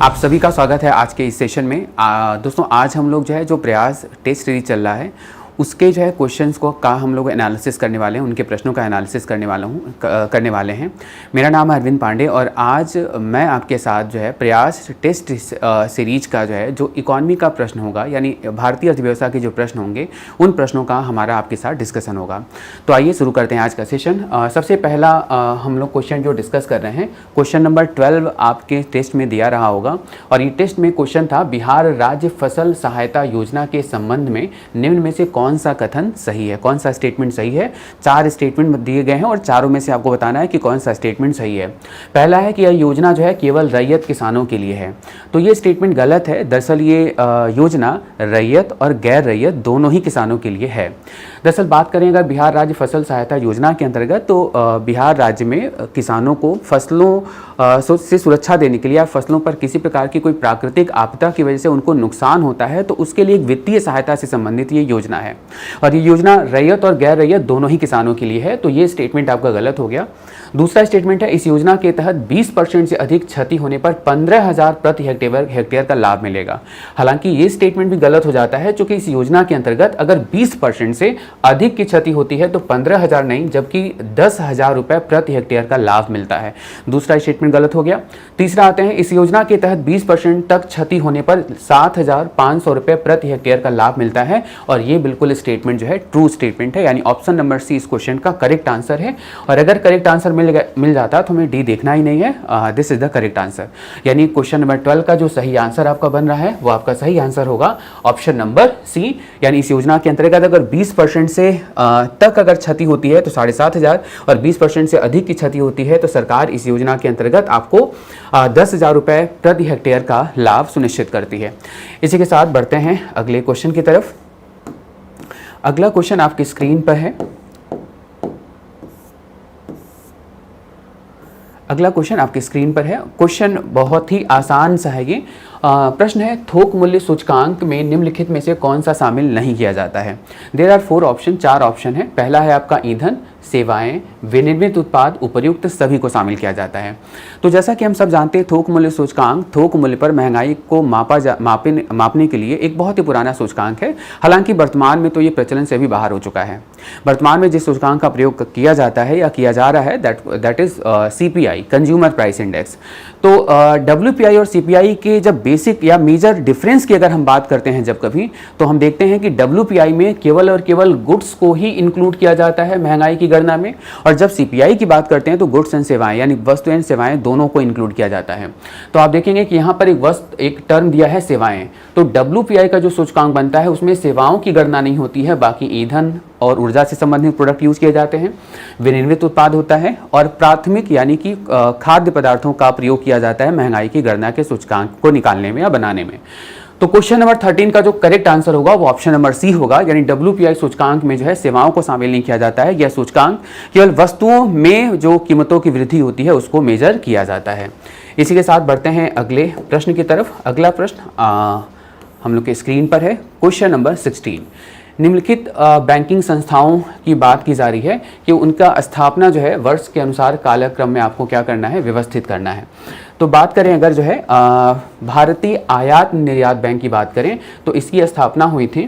आप सभी का स्वागत है आज के इस सेशन में। दोस्तों आज हम लोग जो है जो प्रयास टेस्ट सीरीज चल रहा है उसके जो है क्वेश्चंस को का हम लोग एनालिसिस करने वाले हैं, उनके प्रश्नों का एनालिसिस करने वाले हैं। मेरा नाम है अरविंद पांडे और आज मैं आपके साथ जो है प्रयास टेस्ट सीरीज का जो है जो इकॉनमी का प्रश्न होगा, यानी भारतीय अर्थव्यवस्था के जो प्रश्न होंगे उन प्रश्नों का हमारा आपके साथ डिस्कशन होगा। तो आइए शुरू करते हैं आज का सेशन। सबसे पहला हम लोग क्वेश्चन जो डिस्कस कर रहे हैं, क्वेश्चन नंबर 12 आपके टेस्ट में दिया रहा होगा और ये टेस्ट में क्वेश्चन था बिहार राज्य फसल सहायता योजना के संबंध में निम्न में से कौन सा कथन सही है, कौन सा स्टेटमेंट सही है। 4 स्टेटमेंट दिए गए हैं और चारों में से आपको बताना है कि कौन सा स्टेटमेंट सही है। पहला है कि यह योजना जो है केवल रैयत किसानों के लिए है, तो ये स्टेटमेंट गलत है। दरअसल ये योजना रैयत और गैर रैयत दोनों ही किसानों के लिए है। दरअसल बात करें अगर बिहार राज्य फसल सहायता योजना के अंतर्गत, तो बिहार राज्य में किसानों को फसलों से सुरक्षा देने के लिए या फसलों पर किसी प्रकार की कोई प्राकृतिक आपदा की वजह से उनको नुकसान होता है तो उसके लिए एक वित्तीय सहायता से संबंधित ये योजना है और ये योजना रैयत और गैर रैयत दोनों ही किसानों के लिए है, तो ये स्टेटमेंट आपका गलत हो गया। दूसरा स्टेटमेंट है इस योजना के तहत 20% से अधिक क्षति होने पर 15,000 प्रति हेक्टेयर का लाभ मिलेगा। हालांकि ये स्टेटमेंट भी गलत हो जाता है क्योंकि इस योजना के अंतर्गत अगर 20% से अधिक की क्षति होती है तो 15,000 नहीं जबकि 10,000 रुपए प्रति हेक्टेयर का लाभ मिलता है। दूसरा स्टेटमेंट गलत हो गया। तीसरा आते हैं इस योजना के तहत 20% तक क्षति होने पर 7,500 रुपए प्रति हेक्टेयर का लाभ मिलता है और ये बिल्कुल स्टेटमेंट जो है ट्रू स्टेटमेंट है, यानी ऑप्शन नंबर सी इस क्वेश्चन का करेक्ट आंसर है। और अगर करेक्ट आंसर मिल जाता तो हमें डी देखना ही नहीं है, this is the correct answer. यानी क्वेश्चन नंबर 12 का जो सही आंसर आपका बन रहा है वो आपका सही आंसर होगा ऑप्शन नंबर सी। यानी इस योजना के अंतर्गत अगर 20% से तक अगर क्षति होती है तो 7,500 और 20% से अधिक की क्षति होती है तो सरकार इस योजना के अंतर्गत आपको 10,000 रुपए प्रति हेक्टेयर का लाभ सुनिश्चित करती है। इसी के साथ बढ़ते हैं अगले क्वेश्चन की तरफ। अगला क्वेश्चन आपकी स्क्रीन पर है। अगला क्वेश्चन आपकी स्क्रीन पर है। क्वेश्चन बहुत ही आसान सा है। ये प्रश्न है थोक मूल्य सूचकांक में निम्नलिखित में से कौन सा शामिल नहीं किया जाता है। देयर आर 4 ऑप्शन, 4 ऑप्शन है। पहला है आपका ईंधन, सेवाएं, विनिर्मित उत्पाद, उपर्युक्त सभी को शामिल किया जाता है। तो जैसा कि हम सब जानते हैं थोक मूल्य सूचकांक थोक मूल्य पर महंगाई को मापने के लिए एक बहुत ही पुराना सूचकांक है। हालांकि वर्तमान में तो ये प्रचलन से भी बाहर हो चुका है। वर्तमान में जिस सूचकांक का प्रयोग किया जाता है या किया जा रहा है that is CPI, consumer price index. तो डब्ल्यूपीआई और सीपीआई के जब बेसिक या मेजर डिफरेंस की अगर हम बात करते हैं जब कभी, तो हम देखते हैं कि डब्ल्यूपीआई में केवल और केवल गुड्स को ही इंक्लूड किया जाता है महंगाई की गणना में, और जब सीपीआई की बात करते हैं तो गुड्स एंड सेवाएं यानी वस्तु एंड सेवाएं दोनों को इंक्लूड किया जाता है। तो आप देखेंगे कि यहाँ पर एक टर्म दिया है सेवाएं, तो डब्ल्यूपीआई का जो सूचकांक बनता है उसमें सेवाओं की गणना नहीं होती है, बाकी ईंधन और ऊर्जा से संबंधित प्रोडक्ट यूज किए जाते हैं, विनिर्मित उत्पाद होता है और प्राथमिक यानी कि खाद्य पदार्थों का प्रयोग किया जाता है महंगाई की गणना के सूचकांक को निकालने में या बनाने में। तो क्वेश्चन नंबर 13 का जो करेक्ट आंसर होगा वो ऑप्शन नंबर सी होगा, यानी डब्ल्यूपीआई सूचकांक में जो है सेवाओं को शामिल नहीं किया जाता है। यह सूचकांक केवल वस्तुओं में जो कीमतों की वृद्धि होती है उसको मेजर किया जाता है। इसी के साथ बढ़ते हैं अगले प्रश्न की तरफ। अगला प्रश्न हम लोग के स्क्रीन पर है। क्वेश्चन नंबर 16, निम्नलिखित बैंकिंग संस्थाओं की बात की जा रही है कि उनका स्थापना जो है वर्ष के अनुसार कालक्रम में आपको क्या करना है, व्यवस्थित करना है। तो बात करें अगर जो है भारतीय आयात निर्यात बैंक की बात करें तो इसकी स्थापना हुई थी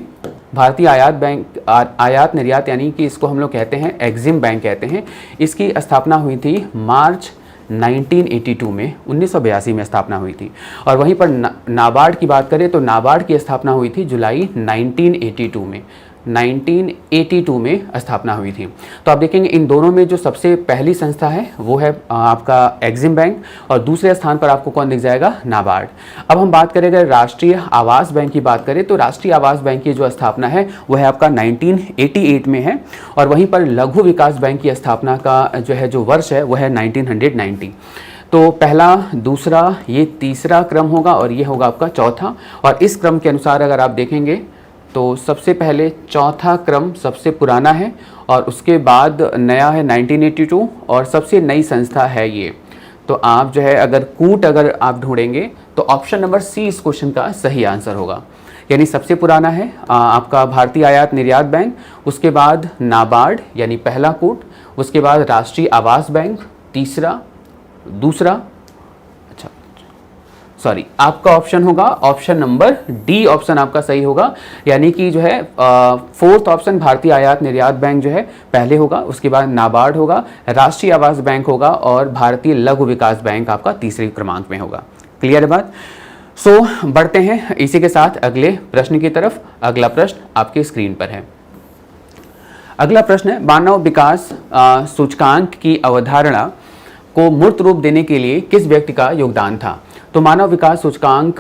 भारतीय आयात निर्यात यानी कि इसको हम लोग कहते हैं एग्जिम बैंक कहते हैं। इसकी स्थापना हुई थी मार्च 1982 में, 1982 में स्थापना हुई थी। और वहीं पर नाबार्ड की बात करें तो नाबार्ड की स्थापना हुई थी जुलाई 1982 में, 1982 में स्थापना हुई थी। तो आप देखेंगे इन दोनों में जो सबसे पहली संस्था है वो है आपका एग्जिम बैंक और दूसरे स्थान पर आपको कौन दिख जाएगा, नाबार्ड। अब हम बात करें अगर राष्ट्रीय आवास बैंक की बात करें तो राष्ट्रीय आवास बैंक की जो स्थापना है वो है आपका 1988 में है और वहीं पर लघु विकास बैंक की स्थापना का जो वर्ष है वो है 1990। तो पहला, दूसरा, ये तीसरा क्रम होगा और ये होगा आपका चौथा। और इस क्रम के अनुसार अगर आप देखेंगे तो सबसे पहले चौथा क्रम सबसे पुराना है और उसके बाद नया है 1982 और सबसे नई संस्था है ये। तो आप जो है अगर आप ढूंढेंगे तो ऑप्शन नंबर सी इस क्वेश्चन का सही आंसर होगा। यानी सबसे पुराना है आपका भारतीय आयात निर्यात बैंक, उसके बाद नाबार्ड यानी पहला कूट, उसके बाद राष्ट्रीय आवास बैंक तीसरा, दूसरा, सॉरी, आपका ऑप्शन होगा ऑप्शन नंबर डी ऑप्शन आपका सही होगा। यानी कि जो है फोर्थ ऑप्शन भारतीय आयात निर्यात बैंक जो है पहले होगा, उसके बाद नाबार्ड होगा, राष्ट्रीय आवास बैंक होगा और भारतीय लघु विकास बैंक आपका तीसरे क्रमांक में होगा। क्लियर है बात? सो बढ़ते हैं इसी के साथ अगले प्रश्न की तरफ। अगला प्रश्न आपके स्क्रीन पर है। अगला प्रश्न है, मानव विकास सूचकांक की अवधारणा को मूर्त रूप देने के लिए किस व्यक्ति का योगदान था? तो मानव विकास सूचकांक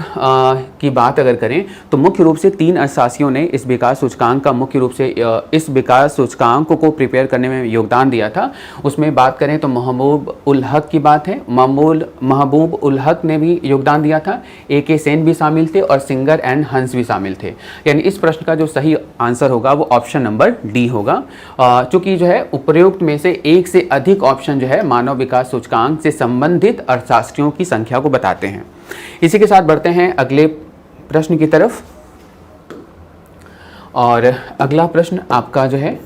की बात अगर करें तो मुख्य रूप से 3 अर्थशास्त्रियों ने इस विकास सूचकांक का मुख्य रूप से इस विकास सूचकांक को प्रिपेयर करने में योगदान दिया था। उसमें बात करें तो महबूब उल हक की बात है, महबूब उल हक ने भी योगदान दिया था, AK सेन भी शामिल थे और सिंगर एंड हंस भी शामिल थे। यानी इस प्रश्न का जो सही आंसर होगा वो ऑप्शन नंबर डी होगा। चूँकि जो है उपरोक्त में से एक से अधिक ऑप्शन जो है मानव विकास सूचकांक से संबंधित अर्थशास्त्रियों की संख्या को बताते हैं। इसी के साथ बढ़ते हैं अगले प्रश्न की तरफ। और अगला प्रश्न आपका जो है,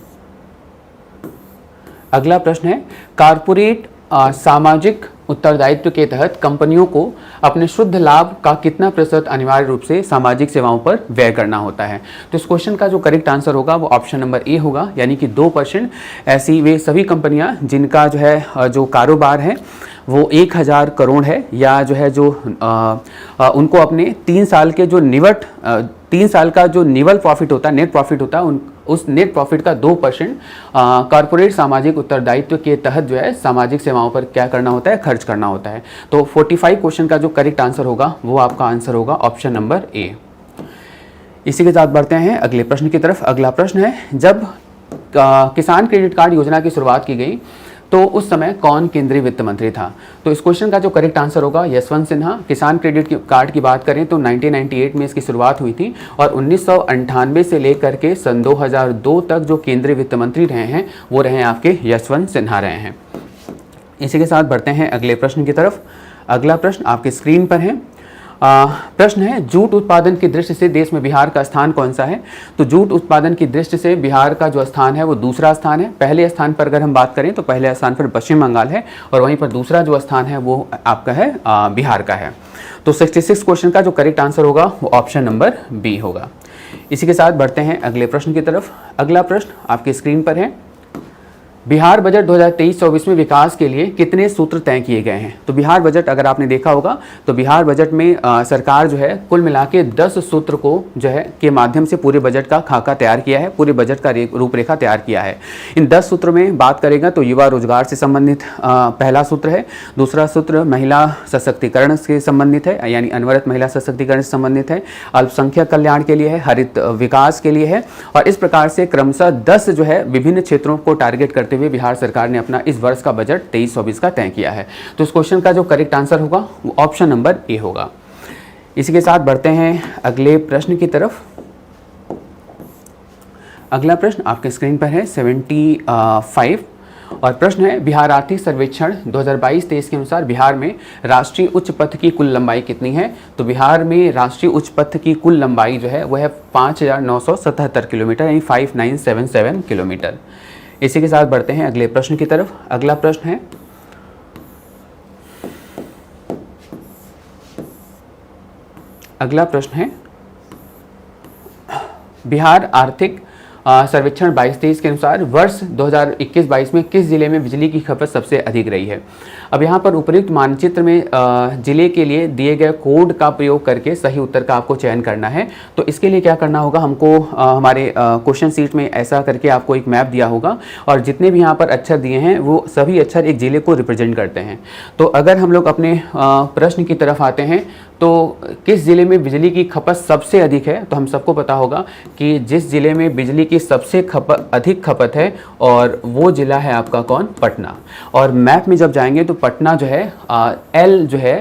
अगला प्रश्न है, कारपोरेट सामाजिक उत्तरदायित्व के तहत कंपनियों को अपने शुद्ध लाभ का कितना प्रतिशत अनिवार्य रूप से सामाजिक सेवाओं पर व्यय करना होता है? तो इस क्वेश्चन का जो करेक्ट आंसर होगा वो ऑप्शन नंबर ए होगा। यानी कि 2% ऐसी वे सभी कंपनियां जिनका जो है जो कारोबार है वो 1000 करोड़ है, या जो है जो उनको अपने 3 साल के जो 3 साल का जो निवल प्रॉफिट होता है, नेट प्रॉफिट होता है, उस नेट प्रॉफिट का 2% कॉर्पोरेट सामाजिक उत्तरदायित्व के तहत जो है सामाजिक सेवाओं पर क्या करना होता है, खर्च करना होता है। तो 45 क्वेश्चन का जो करेक्ट आंसर होगा वो आपका आंसर होगा ऑप्शन नंबर ए। इसी के साथ बढ़ते हैं अगले प्रश्न की तरफ। अगला प्रश्न है, जब किसान क्रेडिट कार्ड योजना की शुरुआत की गई तो उस समय कौन केंद्रीय वित्त मंत्री था? तो इस क्वेश्चन का जो करेक्ट आंसर होगा यशवंत सिन्हा। किसान क्रेडिट कार्ड की बात करें तो 1998 में इसकी शुरुआत हुई थी और 1998 से लेकर के सन 2002 तक जो केंद्रीय वित्त मंत्री रहे हैं वो रहे आपके यशवंत सिन्हा रहे हैं। इसी के साथ बढ़ते हैं अगले प्रश्न की तरफ। अगला प्रश्न आपके स्क्रीन पर है। प्रश्न है, जूट उत्पादन की दृष्टि से देश में बिहार का स्थान कौन सा है? तो जूट उत्पादन की दृष्टि से बिहार का जो स्थान है वो दूसरा स्थान है। पहले स्थान पर अगर हम बात करें तो पहले स्थान पर पश्चिम बंगाल है और वहीं पर दूसरा जो स्थान है वो आपका है बिहार का है। तो 66 क्वेश्चन का जो करेक्ट आंसर होगा वो ऑप्शन नंबर बी होगा। इसी के साथ बढ़ते हैं अगले प्रश्न की तरफ। अगला प्रश्न आपकी स्क्रीन पर है, बिहार बजट 2023-24 में विकास के लिए कितने सूत्र तय किए गए हैं? तो बिहार बजट अगर आपने देखा होगा तो बिहार बजट में सरकार जो है कुल मिला के 10 सूत्र को जो है के माध्यम से पूरे बजट का खाका तैयार किया है, पूरे बजट का रूपरेखा तैयार किया है। इन 10 सूत्रों में बात करेगा तो युवा रोजगार से संबंधित पहला सूत्र है, दूसरा सूत्र महिला सशक्तिकरण से संबंधित है यानी अनवरत महिला सशक्तिकरण से संबंधित है, अल्पसंख्यक कल्याण के लिए है, हरित विकास के लिए है और इस प्रकार से क्रमशः 10 जो है विभिन्न क्षेत्रों को टारगेट करते हुए बिहार सरकार ने अपना इस वर्ष का बजट 23-24 का तय किया है। तो इस क्वेश्चन का जो करेक्ट आंसर होगा वो ऑप्शन नंबर ए होगा। इसी के साथ बढ़ते हैं अगले प्रश्न की तरफ। अगला प्रश्न आपके स्क्रीन पर है 75 और प्रश्न है, बिहार आर्थिक सर्वेक्षण 2022-23 के अनुसार बिहार में राष्ट्रीय उच्च पथ की कुल लंबाई कितनी है? तो बिहार में राष्ट्रीय उच्च पथ की कुल लंबाई जो है वह है 5977 किलोमीटर यानी 5977 किलोमीटर। इसी के साथ बढ़ते हैं अगले प्रश्न की तरफ। अगला प्रश्न है, अगला प्रश्न है, बिहार आर्थिक सर्वेक्षण 22-23 के अनुसार वर्ष 2021-22 में किस जिले में बिजली की खपत सबसे अधिक रही है? अब यहाँ पर उपयुक्त मानचित्र में जिले के लिए दिए गए कोड का प्रयोग करके सही उत्तर का आपको चयन करना है। तो इसके लिए क्या करना होगा, हमको हमारे क्वेश्चन सीट में ऐसा करके आपको एक मैप दिया होगा और जितने भी यहाँ पर अक्षर दिए हैं वो सभी अक्षर एक जिले को रिप्रेजेंट करते हैं। तो अगर हम लोग अपने प्रश्न की तरफ आते हैं तो किस ज़िले में बिजली की खपत सबसे अधिक है? तो हम सबको पता होगा कि जिस ज़िले में बिजली की सबसे अधिक खपत है और वो ज़िला है आपका कौन? पटना। और मैप में जब जाएंगे तो पटना जो है एल जो है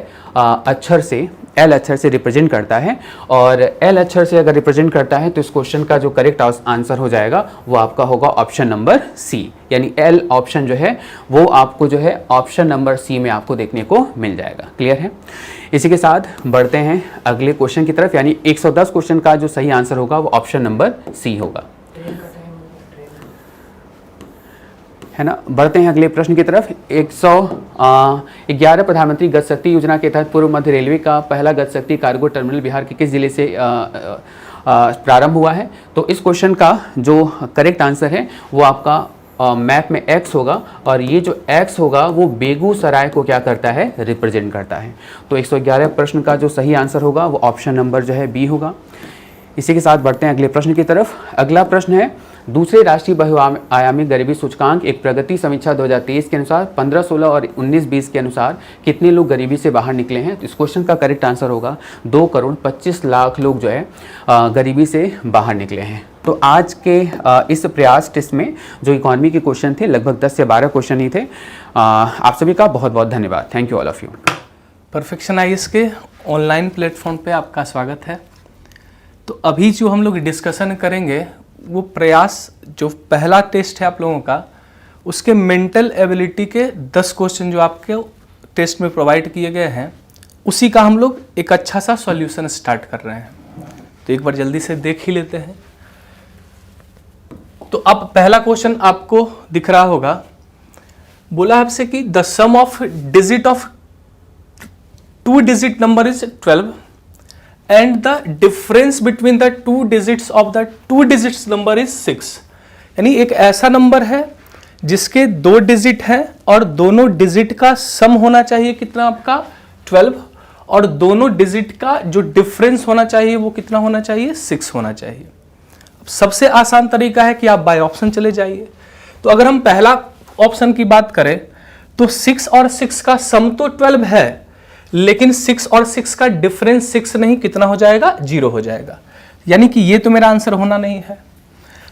एल अक्षर से रिप्रेजेंट करता है और एल अक्षर से अगर रिप्रेजेंट करता है तो इस क्वेश्चन का जो करेक्ट आंसर हो जाएगा वो आपका होगा ऑप्शन नंबर सी, यानी एल ऑप्शन जो है वो आपको जो है ऑप्शन नंबर सी में आपको देखने को मिल जाएगा। क्लियर है? इसी के साथ बढ़ते हैं अगले क्वेश्चन की तरफ, यानी 110 क्वेश्चन का जो सही आंसर होगा वो ऑप्शन नंबर सी होगा। है ना। बढ़ते हैं अगले प्रश्न की तरफ। 111 प्रधानमंत्री गति शक्ति योजना के तहत पूर्व मध्य रेलवे का पहला गति शक्ति कार्गो टर्मिनल बिहार के किस जिले से प्रारंभ हुआ है? तो इस क्वेश्चन का जो करेक्ट आंसर है वो आपका मैप में X होगा, और ये जो X होगा वो बेगूसराय को क्या करता है, रिप्रेजेंट करता है। तो 111 प्रश्न का जो सही आंसर होगा वो ऑप्शन नंबर जो है बी होगा। इसी के साथ बढ़ते हैं अगले प्रश्न की तरफ। अगला प्रश्न है, दूसरे राष्ट्रीय बहुआयामी गरीबी सूचकांक एक प्रगति समीक्षा 2023 के अनुसार 15-16 और 19-20 के अनुसार कितने लोग गरीबी से बाहर निकले हैं? तो इस क्वेश्चन का करेक्ट आंसर होगा 2,25,00,000 लोग जो है गरीबी से बाहर निकले हैं। तो आज के इस प्रयास टेस्ट में जो इकोनॉमी के क्वेश्चन थे लगभग 10 से 12 क्वेश्चन ही थे। आप सभी का बहुत बहुत धन्यवाद। Thank you all of you. Perfection IAS के ऑनलाइन प्लेटफॉर्म पे आपका स्वागत है। तो अभी जो हम लोग डिस्कशन करेंगे वो प्रयास जो पहला टेस्ट है आप लोगों का, उसके मेंटल एबिलिटी के 10 क्वेश्चन जो आपके टेस्ट में प्रोवाइड किए गए हैं, उसी का हम लोग एक अच्छा सा सॉल्यूशन स्टार्ट कर रहे हैं। तो एक बार जल्दी से देख ही लेते हैं। तो अब पहला क्वेश्चन आपको दिख रहा होगा, बोला आपसे कि the sum of digit of 2 digit number is 12 and the difference between the 2 digits of the 2 digits number is 6। यानी एक ऐसा नंबर है जिसके 2 डिजिट हैं और दोनों डिजिट का सम होना चाहिए कितना आपका 12, और दोनों डिजिट का जो डिफरेंस होना चाहिए वो कितना होना चाहिए 6 होना चाहिए। अब सबसे आसान तरीका है कि आप बाय ऑप्शन चले जाइए। तो अगर हम पहला ऑप्शन की बात करें तो 6 और 6 का सम तो 12 है, लेकिन 6 और 6 का डिफरेंस 6 नहीं, कितना हो जाएगा 0 हो जाएगा। यानी कि ये तो मेरा आंसर होना नहीं है।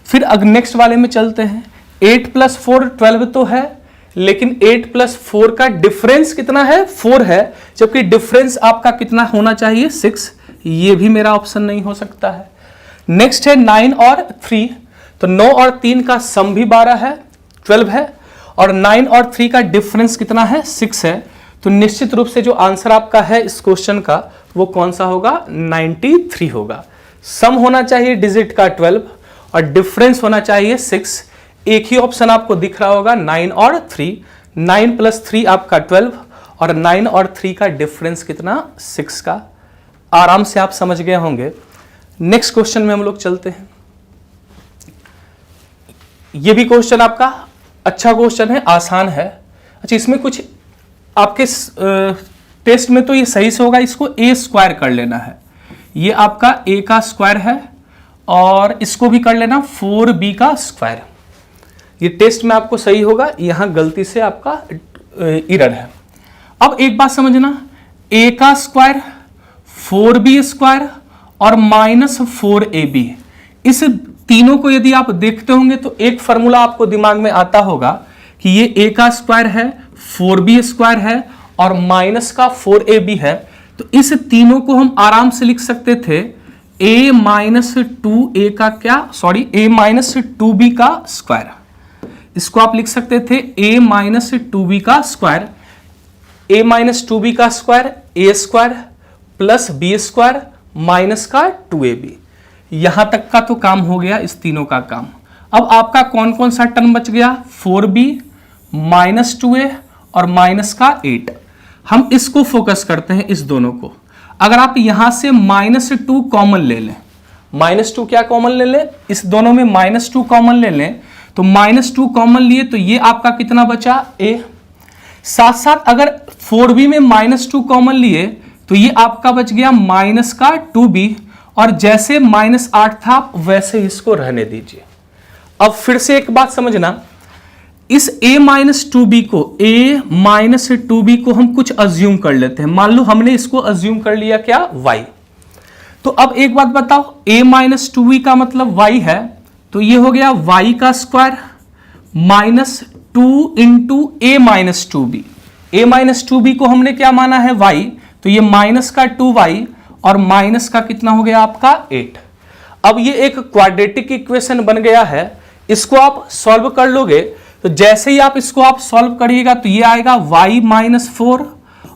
फिर अगर नेक्स्ट वाले में चलते हैं, 8 + 4 12 तो है, लेकिन 8 + 4 का डिफरेंस कितना है 4 है, जबकि डिफरेंस आपका कितना होना चाहिए 6। ये भी मेरा ऑप्शन नहीं हो सकता है। नेक्स्ट है 9 और 3, तो 9 और 3 का सम भी 12 है 12 है, और 9 और 3 का डिफरेंस कितना है 6 है। तो निश्चित रूप से जो आंसर आपका है इस क्वेश्चन का वो कौन सा होगा 93 होगा। सम होना चाहिए डिजिट का 12 और डिफरेंस होना चाहिए 6। एक ही ऑप्शन आपको दिख रहा होगा 9 और 3। 9 + 3 आपका 12 और 9 और 3 का डिफरेंस कितना 6 का। आराम से आप समझ गए होंगे। नेक्स्ट क्वेश्चन में हम लोग चलते हैं। ये भी क्वेश्चन आपका अच्छा क्वेश्चन है, आसान है। अच्छा, इसमें कुछ आपके टेस्ट में तो ये सही से होगा, इसको a² कर लेना है। ये आपका a का स्क्वायर है और इसको भी कर लेना 4b का स्क्वायर। ये टेस्ट में आपको सही होगा, यहां गलती से आपका एरर है। अब एक बात समझना, a का स्क्वायर 4b स्क्वायर और -4ab, इस तीनों को यदि आप देखते होंगे तो एक फॉर्मूला आपको दिमाग में आता होगा कि ये a का स्क्वायर है, 4b स्क्वायर है और माइनस का 4ab है। तो इस तीनों को हम आराम से लिख सकते थे a - 2a का क्या, सॉरी a - 2b का स्क्वायर। इसको आप लिख सकते थे a - 2b का स्क्वायर। a - 2b का square a² plus b² minus का 2ab। यहां तक का तो काम हो गया, इस तीनों का काम। अब आपका कौन कौन सा टर्म बच गया, 4b -2a और माइनस का 8। हम इसको फोकस करते हैं, इस दोनों को। अगर आप यहां से -2 कॉमन ले लें, -2 क्या कॉमन ले लें, इस दोनों में -2 कॉमन ले लें, तो -2 कॉमन लिए तो ये आपका कितना बचा a। साथ साथ अगर 4b में -2 कॉमन लिए तो ये आपका बच गया माइनस का 2b, और जैसे -8 था वैसे इसको रहने दीजिए। अब फिर से एक बात समझना, इस a - 2b को हम कुछ अज्यूम कर लेते हैं। मान लो हमने इसको अज्यूम कर लिया क्या, y। तो अब एक बात बताओ, a - 2b का मतलब y है, तो ये हो गया y का square -2 × a - 2b। a - 2b को हमने क्या माना है y, तो ये माइनस का 2y और माइनस का कितना हो गया आपका 8। अब ये एक क्वाड्रेटिक इक्वेशन बन गया है। इसको आप सॉल्व कर लोगे तो जैसे ही आप इसको आप सॉल्व करिएगा तो ये आएगा y - 4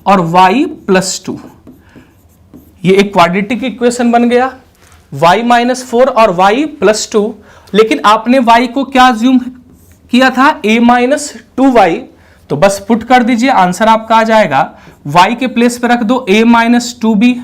और y + 2। ये एक क्वाड्रेटिक इक्वेशन बन गया, y - 4 और y + 2। लेकिन आपने y को क्या अज्यूम किया था a माइनस 2y, तो बस पुट कर दीजिए, आंसर आपका आ जाएगा y के प्लेस पे रख दो a माइनस 2b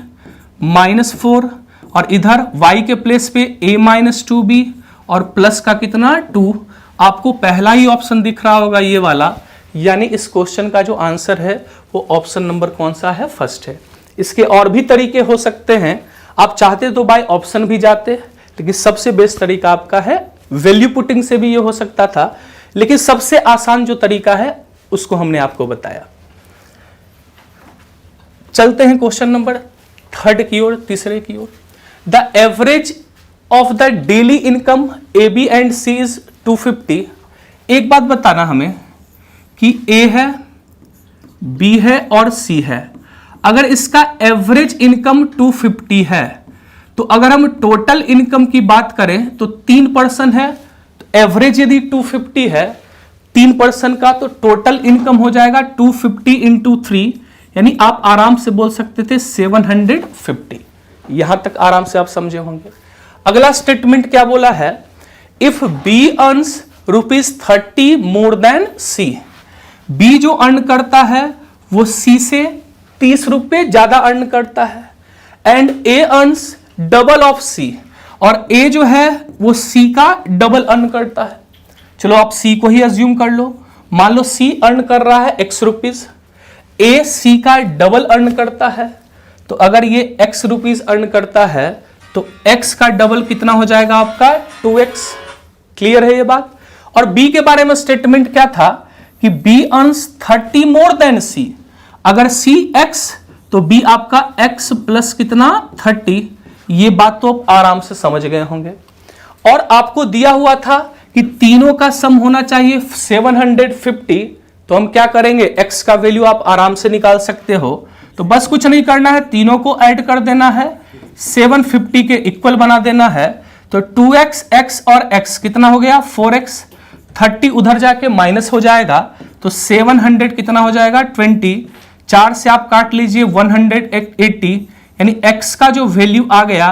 माइनस 4, और इधर y के प्लेस पे a माइनस 2b और प्लस का कितना 2। आपको पहला ही ऑप्शन दिख रहा होगा ये वाला, यानी इस क्वेश्चन का जो आंसर है वो ऑप्शन नंबर कौन सा है, फर्स्ट है। इसके और भी तरीके हो सकते हैं, आप चाहते तो बाय ऑप्शन भी जाते, लेकिन सबसे बेस्ट तरीका आपका है वैल्यू पुटिंग से भी ये हो सकता था, लेकिन सबसे आसान जो तरीका है उसको हमने आपको बताया। चलते हैं क्वेश्चन नंबर 3 की ओर, तीसरे की ओर। The average of the daily income A B and C is 250। एक बात बताना हमें कि ए है, बी है और सी है। अगर इसका एवरेज इनकम 250 है, तो अगर हम टोटल इनकम की बात करें तो 3% है, तो एवरेज यदि 250 है 3% का, तो टोटल इनकम हो जाएगा 250 इंटू 3, यानी आप आराम से बोल सकते थे 750। यहां तक आराम से आप समझे होंगे। अगला स्टेटमेंट क्या बोला है, if B earns ₹30 more than C. B जो अर्न करता है वो सी से 30 रुपए ज्यादा अर्न करता है, and A earns double of C, और ए जो है वो सी का डबल अर्न करता है। चलो आप सी को ही अज्यूम कर लो, मान लो सी अर्न कर रहा है x रुपीज, ए सी का डबल अर्न करता है, तो अगर ये x रुपीज अर्न करता है तो x का डबल कितना हो जाएगा आपका 2x। क्लियर है ये बात। और b के बारे में स्टेटमेंट क्या था कि b earns 30 more then c। अगर c x तो b आपका x प्लस कितना 30। ये बात तो आप आराम से समझ गए होंगे। और आपको दिया हुआ था कि तीनों का सम होना चाहिए 750, तो हम क्या करेंगे, x का वैल्यू आप आराम से निकाल सकते हो। तो बस कुछ नहीं करना है, तीनों को ऐड कर देना है, 750 के इक्वल बना देना है। तो 2x x और x कितना हो गया 4x, 30 उधर जाके माइनस हो जाएगा, तो 700 कितना हो जाएगा 20, 4 से आप काट लीजिए 180, यानी x का जो वैल्यू आ गया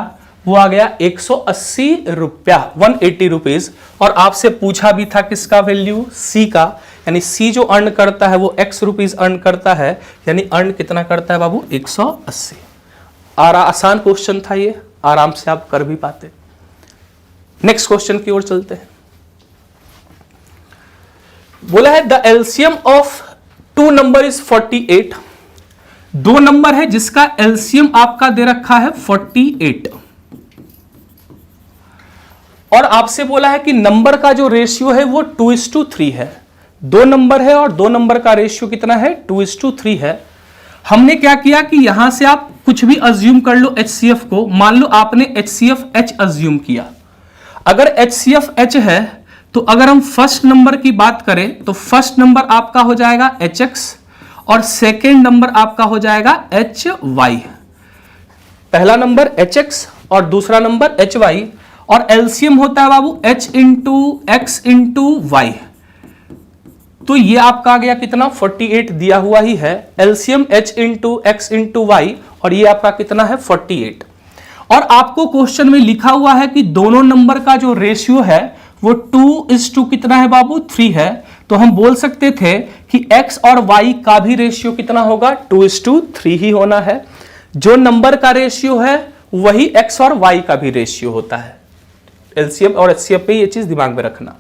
वो आ गया 180 रुपया, 180 रुपीज। और आपसे पूछा भी था किसका वैल्यू, c का, यानी c जो अर्न करता है वो x रुपीज अर्न करता है, यानी अर्न कितना करता है बाबू 180। आसान क्वेश्चन था ये, आराम से आप कर भी पाते। नेक्स्ट क्वेश्चन की ओर चलते हैं। बोला है the LCM of 2 number is 48। 2 number है जिसका एलसीएम आपका दे रखा है 48, और आपसे बोला है कि नंबर का जो रेशियो है वो 2:3 है। 2 नंबर है और 2 नंबर का रेशियो कितना है 2:3 है। हमने क्या किया कि यहां से आप कुछ भी अज्यूम कर लो HCF को। मान लो आपने HCF H अज्यूम किया। अगर HCF H है तो अगर हम फर्स्ट नंबर की बात करें तो फर्स्ट नंबर आपका हो जाएगा HX और सेकेंड नंबर आपका हो जाएगा HY। पहला नंबर HX और दूसरा नंबर HY, और एलसीएम होता है बाबू H into X into Y। तो ये आपका आ गया कितना 48 दिया हुआ ही है, LCM H into X into Y, और ये आपका कितना है 48। और आपको क्वेश्चन में लिखा हुआ है कि दोनों नंबर का जो रेशियो है वो 2:3 कितना है बाबू 3 है। तो हम बोल सकते थे कि x और y का भी रेशियो कितना होगा 2:3 ही होना है। जो नंबर का रेशियो है वही x और y का भी रेशियो होता है। एलसीएम और एचसीएफ पे ये चीज दिमाग में रखना।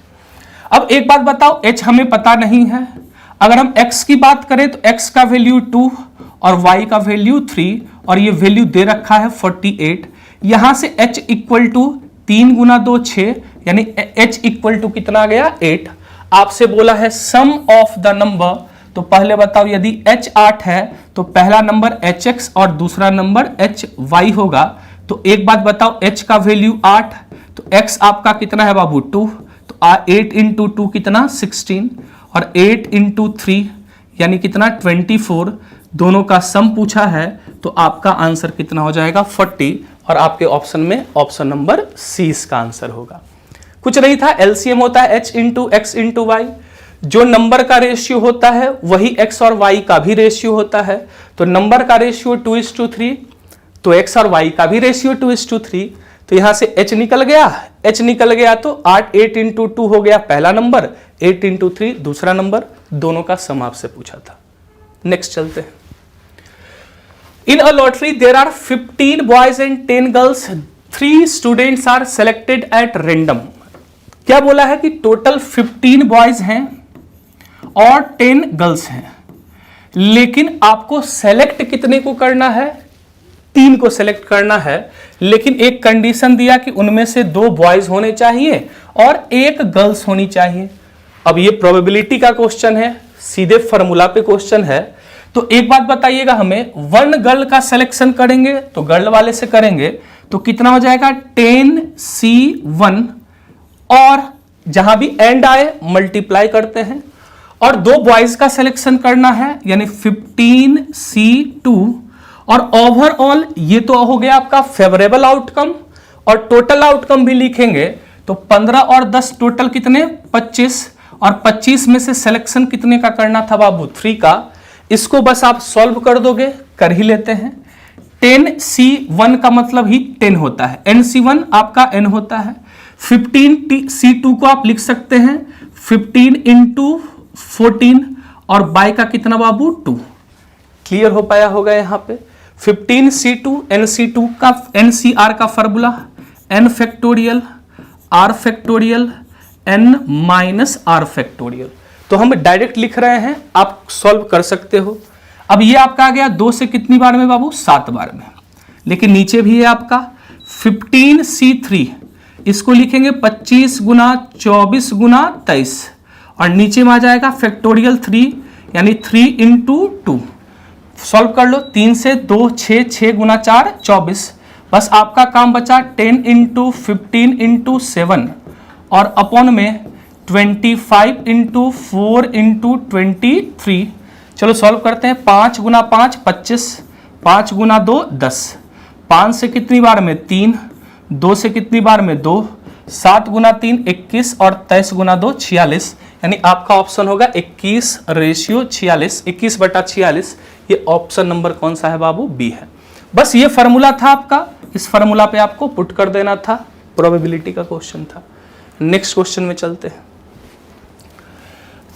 अब एक बात बताओ, h हमें पता नहीं है। अगर हम x की बात करें तो x का वैल्यू 2 और y का वैल्यू 3, और ये वैल्यू दे रखा है 48। यहां से h इक्वल टू 3 गुना 2 6, यानी h इक्वल टू कितना आ गया 8। आपसे बोला है सम ऑफ द नंबर, तो पहले बताओ यदि h 8 है तो पहला नंबर hx और दूसरा नंबर hy होगा। तो एक बात बताओ, h का वैल्यू 8, तो x आपका कितना है बाबू 2, तो 8 इंटू 2 कितना 16, और 8 इंटू 3 यानी कितना 24। दोनों का सम पूछा है तो आपका आंसर कितना हो जाएगा 40, और आपके ऑप्शन में ऑप्शन नंबर सी इसका आंसर होगा। कुछ नहीं था, एलसीएम होता है h into x into y. जो नंबर का रेशियो होता है वही x और y का भी रेशियो होता है। तो नंबर का रेशियो 2:3, तो x और y का भी रेशियो 2:3। तो यहां से h निकल गया तो 8 इंटू 2 हो गया पहला नंबर, 8 इंटू 3 दूसरा नंबर, दोनों का सम आपसे पूछा था। नेक्स्ट चलते हैं। In a lottery there are 15 boys and 10 girls, 3 students are selected at random. क्या बोला है कि टोटल 15 बॉयज हैं और 10 गर्ल्स हैं, लेकिन आपको सेलेक्ट कितने को करना है? 3 को सेलेक्ट करना है, लेकिन एक कंडीशन दिया कि उनमें से 2 बॉयज होने चाहिए और 1 गर्ल्स होनी चाहिए। अब ये प्रोबेबिलिटी का क्वेश्चन है, सीधे फॉर्मूला पे क्वेश्चन है। तो एक बात बताइएगा, हमें 1 गर्ल का सिलेक्शन करेंगे तो गर्ल वाले से करेंगे तो कितना हो जाएगा 10C1, और जहां भी एंड आए मल्टीप्लाई करते हैं, और 2 बॉयज का सिलेक्शन करना है यानी 15C2, और ओवरऑल ये तो हो गया आपका फेवरेबल आउटकम, और टोटल आउटकम भी लिखेंगे तो 15 और 10 टोटल कितने 25, और 25 में से सिलेक्शन कितने का करना था बाबू 3 का। इसको बस आप सॉल्व कर दोगे, कर ही लेते हैं। 10C1 का मतलब ही 10 होता है, NC1 आपका n होता है, 15C2 को आप लिख सकते हैं 15 इंटू 14, और बाय का कितना बाबू 2। क्लियर हो पाया होगा यहां पे। 15C2 NC2 का NCR का formula n factorial r factorial n minus r factorial. तो हम डायरेक्ट लिख रहे हैं, आप सॉल्व कर सकते हो। अब ये आपका आ गया 2 से कितनी बार में बाबू 7 बार में, लेकिन नीचे भी है आपका 15C3, इसको लिखेंगे 25 गुना 24 गुना 23, और नीचे में आ जाएगा फैक्टोरियल 3 यानी 3 इंटू 2। सॉल्व कर लो, 3 से 2 6, 6 गुना 4 24। बस आपका काम बचा 10 इंटू 15 इंटू 7, और अपॉन में 25 इंटू 4 इंटू 23। चलो सॉल्व करते हैं। 5 गुना 5 25, 5 गुना 2 10, 5 से कितनी बार में 3, 2 से कितनी बार में 2, 7 गुना 3 21, और 23 गुना 2 46, यानी आपका ऑप्शन होगा 21:46, 21/46। ये ऑप्शन नंबर कौन सा है बाबू? बी है। बस ये फॉर्मूला था आपका, इस फॉर्मूला पे आपको पुट कर देना था, प्रोबेबिलिटी का क्वेश्चन था। नेक्स्ट क्वेश्चन में चलते हैं।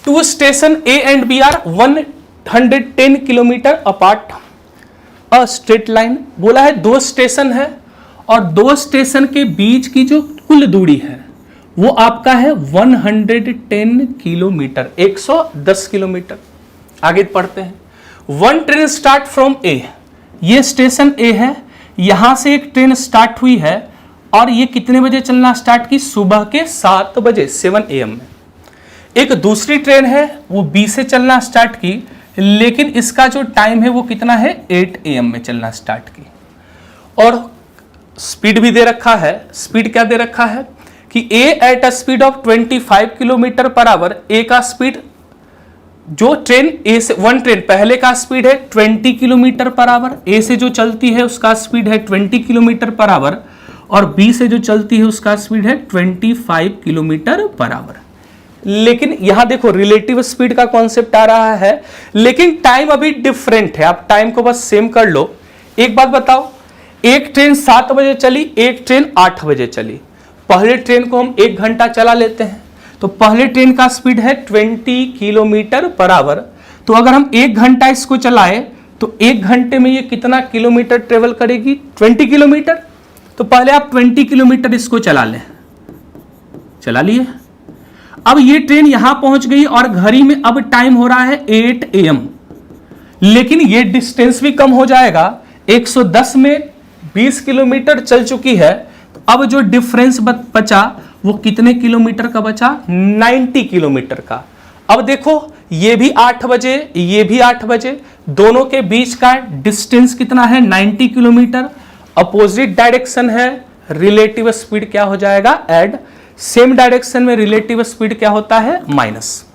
2 station A and B are 110 kilometre apart a straight line. बोला है 2 स्टेशन है और 2 स्टेशन के बीच की जो कुल दूरी है वो आपका है 110 किलोमीटर, 110 किलोमीटर। आगे पढ़ते हैं। 1 ट्रेन स्टार्ट फ्रॉम A, ये स्टेशन A है, यहां से एक ट्रेन स्टार्ट हुई है और ये कितने बजे चलना स्टार्ट की? सुबह के 7 बजे 7 AM में। एक दूसरी ट्रेन है वो B से चलना स्टार्ट की, लेकिन इसका जो टाइम है वो कितना है? 8 AM में चलना स्टार्ट की। और स्पीड भी दे रखा है। स्पीड क्या दे रखा है कि A at a speed of 25 kilometre per hour, A का स्पीड, जो ट्रेन A से 1 ट्रेन पहले का स्पीड है 20 किलोमीटर पर आवर, A से जो चलती है उसका स्पीड है 20 किलोमीटर पर आवर, और B से जो चलती है उसका स्पीड है 25 किलोमीटर पर आवर। लेकिन यहां देखो रिलेटिव स्पीड का कॉन्सेप्ट आ रहा है, लेकिन टाइम अभी डिफरेंट है। आप टाइम को बस सेम कर लो। एक बात बताओ, एक ट्रेन 7 बजे चली, एक ट्रेन 8 बजे चली। पहले ट्रेन को हम 1 घंटा चला लेते हैं, तो पहले ट्रेन का स्पीड है 20 किलोमीटर पर आवर। तो अगर हम 1 घंटा इसको चलाए तो 1 घंटे में ये कितना किलोमीटर ट्रेवल करेगी? 20 किलोमीटर। तो पहले आप 20 किलोमीटर इसको चला लें। चला लिए। अब ये ट्रेन यहां पहुंच गई और घड़ी में अब टाइम हो रहा है 8 AM, लेकिन ये डिस्टेंस भी कम हो जाएगा। 110 में 20 किलोमीटर चल चुकी है, तो अब जो डिफरेंस बचा वो कितने किलोमीटर का बचा? 90 किलोमीटर का। अब देखो ये भी 8 बजे, ये भी 8 बजे, दोनों के बीच का डिस्टेंस कितना है? 90 किलोमीटर। अपोजिट डायरेक्शन है, रिलेटिव स्पीड क्या हो जाएगा? ऐड। सेम डायरेक्शन में रिलेटिव स्पीड क्या होता है? माइनस।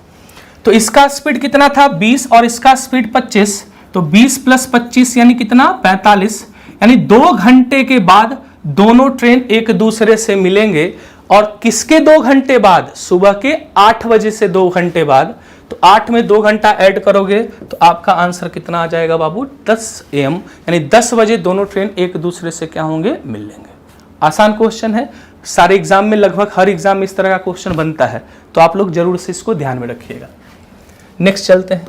तो इसका स्पीड कितना था? 20 और इसका स्पीड 25, तो 20 + 25 यानी कितना? 45। यानी 2 घंटे के बाद दोनों ट्रेन एक दूसरे से मिलेंगे। और किसके 2 घंटे बाद? सुबह के 8 बजे से 2 घंटे बाद। तो 8 में 2 घंटा ऐड करोगे तो आपका आंसर कितना आ जाएगा बाबू? 10 AM। यानी 10 बजे दोनों ट्रेन एक दूसरे से क्या होंगे? मिल लेंगे। आसान क्वेश्चन है, सारे एग्जाम में लगभग हर एग्जाम में इस तरह का क्वेश्चन बनता है, तो आप लोग जरूर से इसको ध्यान में रखिएगा। नेक्स्ट चलते हैं।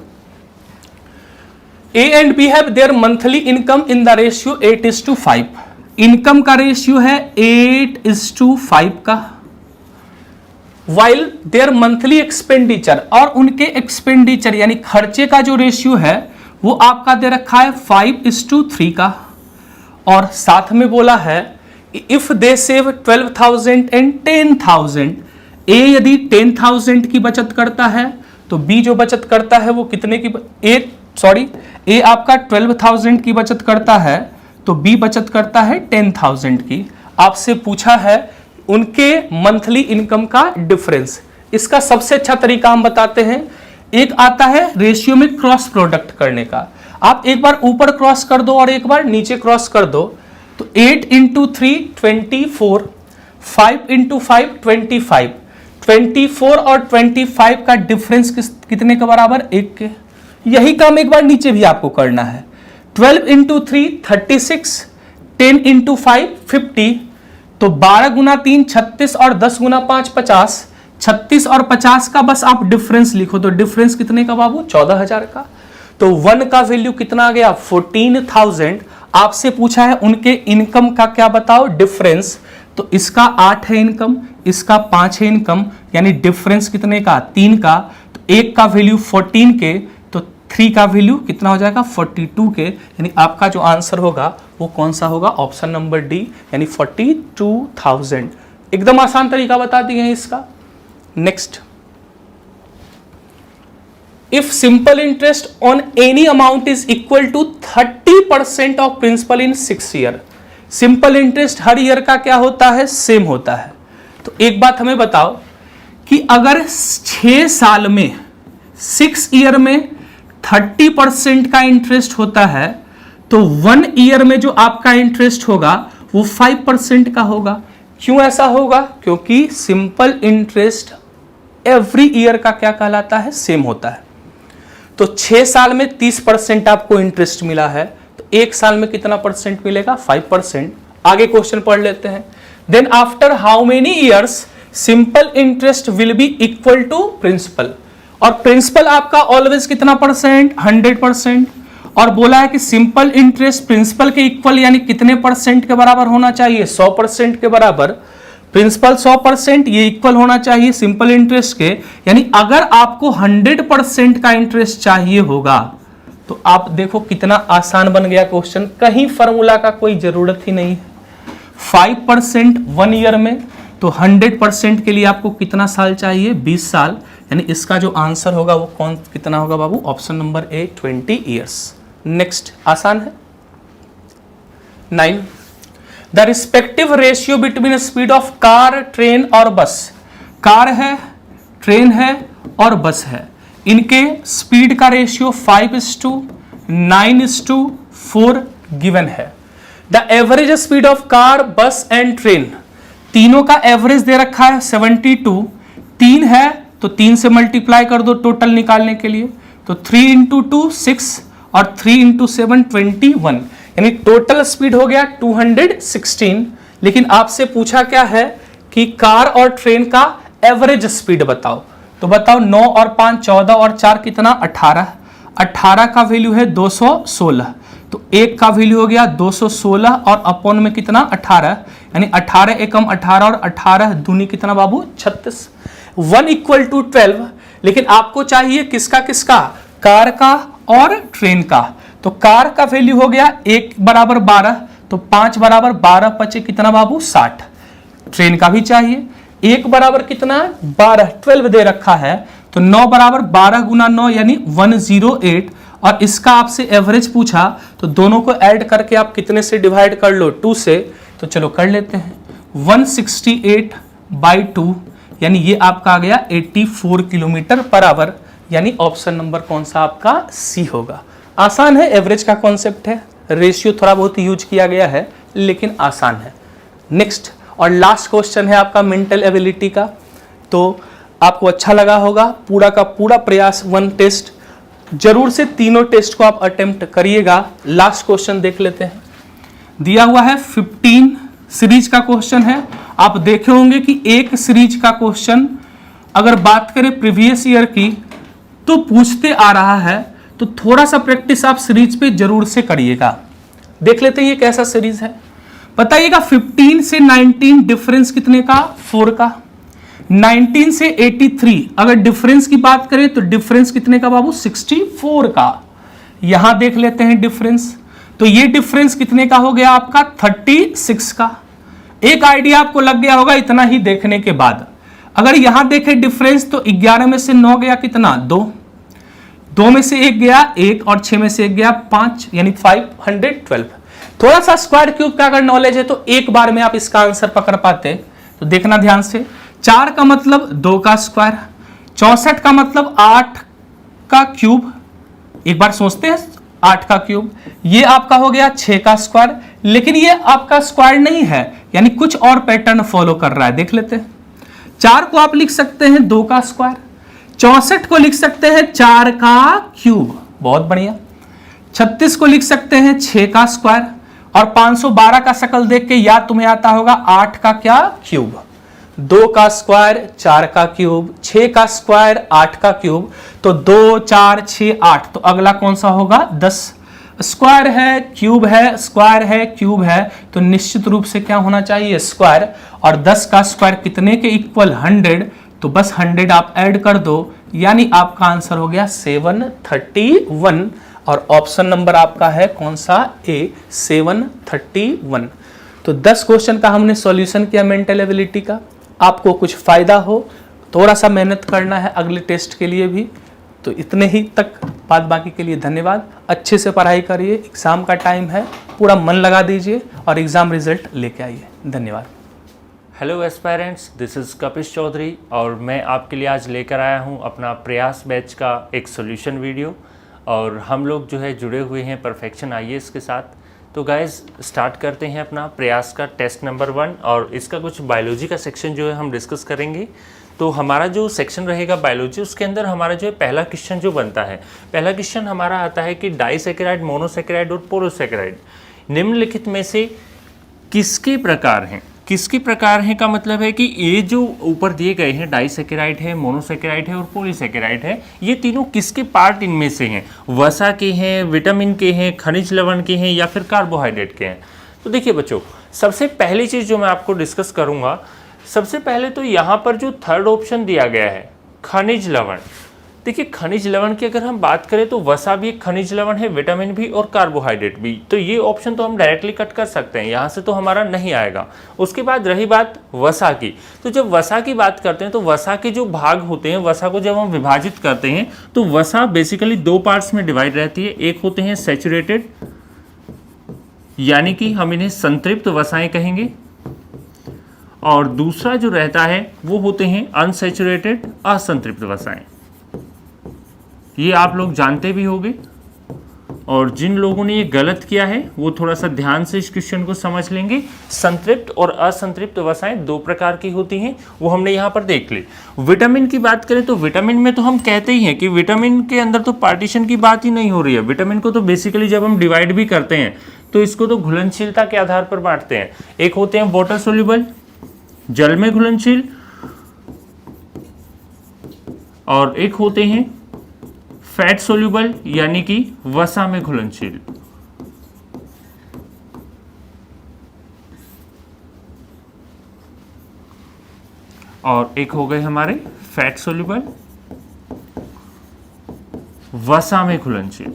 A and B have their monthly income in the ratio 8:5। Income का रेशियो है 8:5 का। While their monthly expenditure, और उनके एक्सपेंडिचर यानी खर्चे का जो रेशियो है वो आपका दे रखा है 5:3 का। और साथ में बोला है इफ दे सेव 12,000 एंड 10,000, ए यदि 10,000 की बचत करता है तो बी जो बचत करता है वो कितने की, ए आपका 12,000 की बचत करता है तो बी बचत करता है 10,000 की। आपसे पूछा है उनके मंथली इनकम का डिफरेंस। इसका सबसे अच्छा तरीका हम बताते हैं, एक आता है रेशियो में क्रॉस प्रोडक्ट करने का। आप एक बार ऊपर क्रॉस कर दो और एक बार नीचे क्रॉस कर दो, तो 8 × 3 24, 5 × 5 25, 24 और 25 का डिफरेंस कितने के बराबर, 1 के। यही काम एक बार नीचे भी आपको करना है। 12 × 3 36, 10 × 5 50, तो 12 × 3 36 और 10 × 5 50, 36 और 50 का बस आप डिफरेंस लिखो, तो डिफरेंस कितने का बाबू, 14,000 का। तो 1 का वैल्यू कितना आ गया, 14,000। आपसे पूछा है उनके इनकम का क्या बताओ डिफरेंस, तो इसका 8 है इनकम, इसका 5 है इनकम, यानी डिफरेंस कितने का, 3 का। तो 1 का वैल्यू 14 के, तो 3 का वैल्यू कितना हो जाएगा, 42 के। यानी आपका जो आंसर होगा वो कौन सा होगा, ऑप्शन नंबर डी, यानी 42,000। एकदम आसान तरीका बता दिए हैं इसका। Next, if simple interest on any amount is equal to 30% of principal in 6 year, simple interest her year का क्या होता है, सेम होता है। तो एक बात हमें बताओ कि अगर 6 साल में 6 ईयर में 30% का इंटरेस्ट होता है, तो 1 ईयर में जो आपका इंटरेस्ट होगा वो 5% का होगा। क्यों ऐसा होगा, क्योंकि सिंपल इंटरेस्ट एवरी ईयर का क्या कहलाता है, सेम होता है। तो 6 साल में 30% आपको इंटरेस्ट मिला है, तो 1 साल में कितना परसेंट मिलेगा, 5%। आगे क्वेश्चन पढ़ लेते हैं। Then after how many years simple interest will be equal to principal, और प्रिंसिपल आपका ऑलवेज कितना परसेंट, 100%। और बोला है कि सिंपल इंटरेस्ट प्रिंसिपल के इक्वल यानी कितने परसेंट के बराबर होना चाहिए, 100% के बराबर। प्रिंसिपल 100%, ये इक्वल होना चाहिए सिंपल इंटरेस्ट के। यानी अगर आपको 100% का इंटरेस्ट चाहिए होगा, तो आप देखो कितना आसान बन गया क्वेश्चन, कहीं फॉर्मूला का कोई जरूरत ही नहीं है। 5% 1 ईयर में, तो 100% के लिए आपको कितना साल चाहिए, 20 साल। यानी इसका जो आंसर होगा वो कौन कितना होगा बाबू, option number A 20 years. Next आसान है। 9, the respective ratio between speed of car, train और बस। कार है, ट्रेन है और बस है, इनके स्पीड का रेशियो 5:9:4 गिवन है। The average speed of car, बस एंड ट्रेन, तीनों का एवरेज दे रखा है 72। 3 है तो 3 से मल्टीप्लाई कर दो टोटल निकालने के लिए, तो 3 × 2 6 और 3 × 7 21, यानी टोटल स्पीड हो गया 216। लेकिन आपसे पूछा क्या है कि कार और ट्रेन का एवरेज स्पीड बताओ, तो बताओ 9 और 5 14 और 4 कितना, 18। 18 का वैल्यू है 216, तो 1 का वैल्यू हो गया 216 और अपॉन में कितना, 18, यानी 18 एकम 18 और 18 दूनी कितना बाबू, 36। 1 = 12। लेकिन आपको चाहिए किसका किसका, कार का और ट्रेन का। तो कार का वैल्यू हो गया 1 = 12, तो 5 = 12 पचे कितना बाबू, 60। ट्रेन का भी चाहिए, 1 बराबर कितना, 12, 12 दे रखा है, तो 9 बराबर 12 × 9 यानी 108। और इसका आपसे एवरेज पूछा, तो दोनों को ऐड करके आप कितने से डिवाइड कर लो, 2 से। तो चलो कर लेते हैं, 168/2 यानी ये आपका आ गया 84 km/h, यानी ऑप्शन नंबर कौन सा आपका, सी होगा। आसान है, एवरेज का कॉन्सेप्ट है, रेशियो थोड़ा बहुत यूज किया गया है लेकिन आसान है। नेक्स्ट और लास्ट क्वेश्चन है आपका मेंटल एबिलिटी का। तो आपको अच्छा लगा होगा, पूरा का पूरा प्रयास 1 टेस्ट जरूर से तीनों टेस्ट को आप अटेम्प्ट करिएगा। लास्ट क्वेश्चन देख लेते हैं। दिया हुआ है 15 सीरीज का क्वेश्चन है। आप देखे होंगे कि एक सीरीज का क्वेश्चन अगर बात करें प्रीवियस ईयर की तो पूछते आ रहा है, तो थोड़ा सा प्रैक्टिस आप सीरीज पे जरूर से करिएगा। देख लेते हैं ये कैसा सीरीज है। बताइएगा 15 से 19 डिफरेंस कितने का? 4 का। 19 से 83 अगर डिफरेंस की बात करें तो डिफरेंस कितने का बाबू? 64 का। यहां देख लेते हैं डिफरेंस, तो ये डिफरेंस कितने का हो गया आपका? 36 का। एक आइडिया आपको लग गया होगा इतना ही देखने के बाद। अगर यहां देखें डिफरेंस तो 11 में से 9 गया कितना? 2 में से 1 गया 1 और 6 में से 1 गया 5, यानी 512। थोड़ा सा स्क्वायर क्यूब का अगर नॉलेज है तो एक बार में आप इसका आंसर पकड़ पाते, तो देखना ध्यान से। 4 का मतलब 2 का स्क्वायर, 64 का मतलब 8 का क्यूब, एक बार सोचते हैं 8 का क्यूब, ये आपका हो गया 6 का स्क्वायर। लेकिन ये आपका स्क्वायर नहीं है, यानी कुछ और पैटर्न फॉलो कर रहा है, देख लेते हैं। 4 को आप लिख सकते हैं 2 का स्क्वायर, 64 को लिख सकते हैं 4 का क्यूब, बहुत बढ़िया। 36 को लिख सकते हैं 6 का स्क्वायर, और 512 का शक्ल देख के याद तुम्हें आता होगा 8 का क्या? क्यूब। 2 का स्क्वायर 4 का क्यूब, 6 का स्क्वायर 8 का क्यूब, तो 2 4 6 8, तो अगला कौन सा होगा? 10। स्क्वायर है, क्यूब है, स्क्वायर है, क्यूब है, तो निश्चित रूप से क्या होना चाहिए? स्क्वायर। और 10 का स्क्वायर कितने के इक्वल? 100, तो बस 100 आप ऐड कर दो, यानी आपका आंसर हो गया 731। और ऑप्शन नंबर आपका है कौन सा? ए, 731। तो 10 क्वेश्चन का हमने सॉल्यूशन किया मेंटल एबिलिटी का। आपको कुछ फायदा हो, थोड़ा सा मेहनत करना है अगले टेस्ट के लिए भी। तो इतने ही तक, बात बाकी के लिए धन्यवाद। अच्छे से पढ़ाई करिए, एग्जाम का टाइम है, पूरा मन लगा दीजिए और एग्जाम रिजल्ट लेके आइए। धन्यवाद। Hello aspirants, this is Kapish Chaudhary और मैं आपके लिए आज लेकर आया हूं अपना प्रयास बैच का एक सॉल्यूशन वीडियो। और हम लोग जो है जुड़े हुए हैं परफेक्शन आईएएस के साथ। तो गाइस स्टार्ट करते हैं अपना प्रयास का टेस्ट नंबर 1, और इसका कुछ बायोलॉजी का सेक्शन जो है हम डिस्कस करेंगे। तो हमारा जो सेक्शन रहेगा बायोलॉजी, उसके अंदर हमारा जो है पहला क्वेश्चन जो बनता है, पहला क्वेश्चन हमारा आता है कि डाइसैकेराइड, मोनोसैकेराइड और पोलोसैकेराइड निम्नलिखित में से किसके प्रकार हैं? किसके प्रकार हैं का मतलब है कि ये जो ऊपर दिए गए हैं, डाइसैकेराइड है, मोनोसैकेराइड है और पॉलीसैकेराइड है, ये तीनों किसके पार्ट इनमें से हैं? वसा के हैं, विटामिन के हैं, खनिज लवण के हैं या फिर कार्बोहाइड्रेट के हैं? तो देखिए बच्चों, सबसे पहली चीज़ जो मैं आपको डिस्कस करूंगा, सबसे पहले तो यहाँ पर जो थर्ड ऑप्शन दिया गया है खनिज लवण। देखिए खनिज लवण की अगर हम बात करें तो वसा भी एक खनिज लवण है, विटामिन भी और कार्बोहाइड्रेट भी। तो ये ऑप्शन तो हम डायरेक्टली कट कर सकते हैं, यहाँ से तो हमारा नहीं आएगा। उसके बाद रही बात वसा की, तो जब वसा की बात करते हैं तो वसा के जो भाग होते हैं, वसा को जब हम विभाजित करते हैं तो वसा बेसिकली 2 पार्ट्स में डिवाइड रहती है। एक होते हैं सैचुरेटेड, यानी कि हम इन्हें संतृप्त वसाएं कहेंगे, और दूसरा जो रहता है वो होते हैं अनसैचुरेटेड, असंतृप्त वसाएं। ये आप लोग जानते भी होंगे, और जिन लोगों ने ये गलत किया है वो थोड़ा सा ध्यान से इस क्वेश्चन को समझ लेंगे। संतृप्त और असंतृप्त वसाएं 2 प्रकार की होती हैं, वो हमने यहाँ पर देख ली। विटामिन की बात करें तो विटामिन में तो हम कहते ही हैं कि विटामिन के अंदर तो पार्टीशन की बात ही नहीं हो रही है। विटामिन को तो बेसिकली जब हम डिवाइड भी करते हैं तो इसको तो घुलनशीलता के आधार पर बांटते हैं। एक होते हैं वाटर सोल्यूबल, जल में घुलनशील, और एक होते हैं फैट सोल्यूबल, यानी कि वसा में घुलनशील। और एक हो गए हमारे फैट सोल्यूबल, वसा में घुलनशील।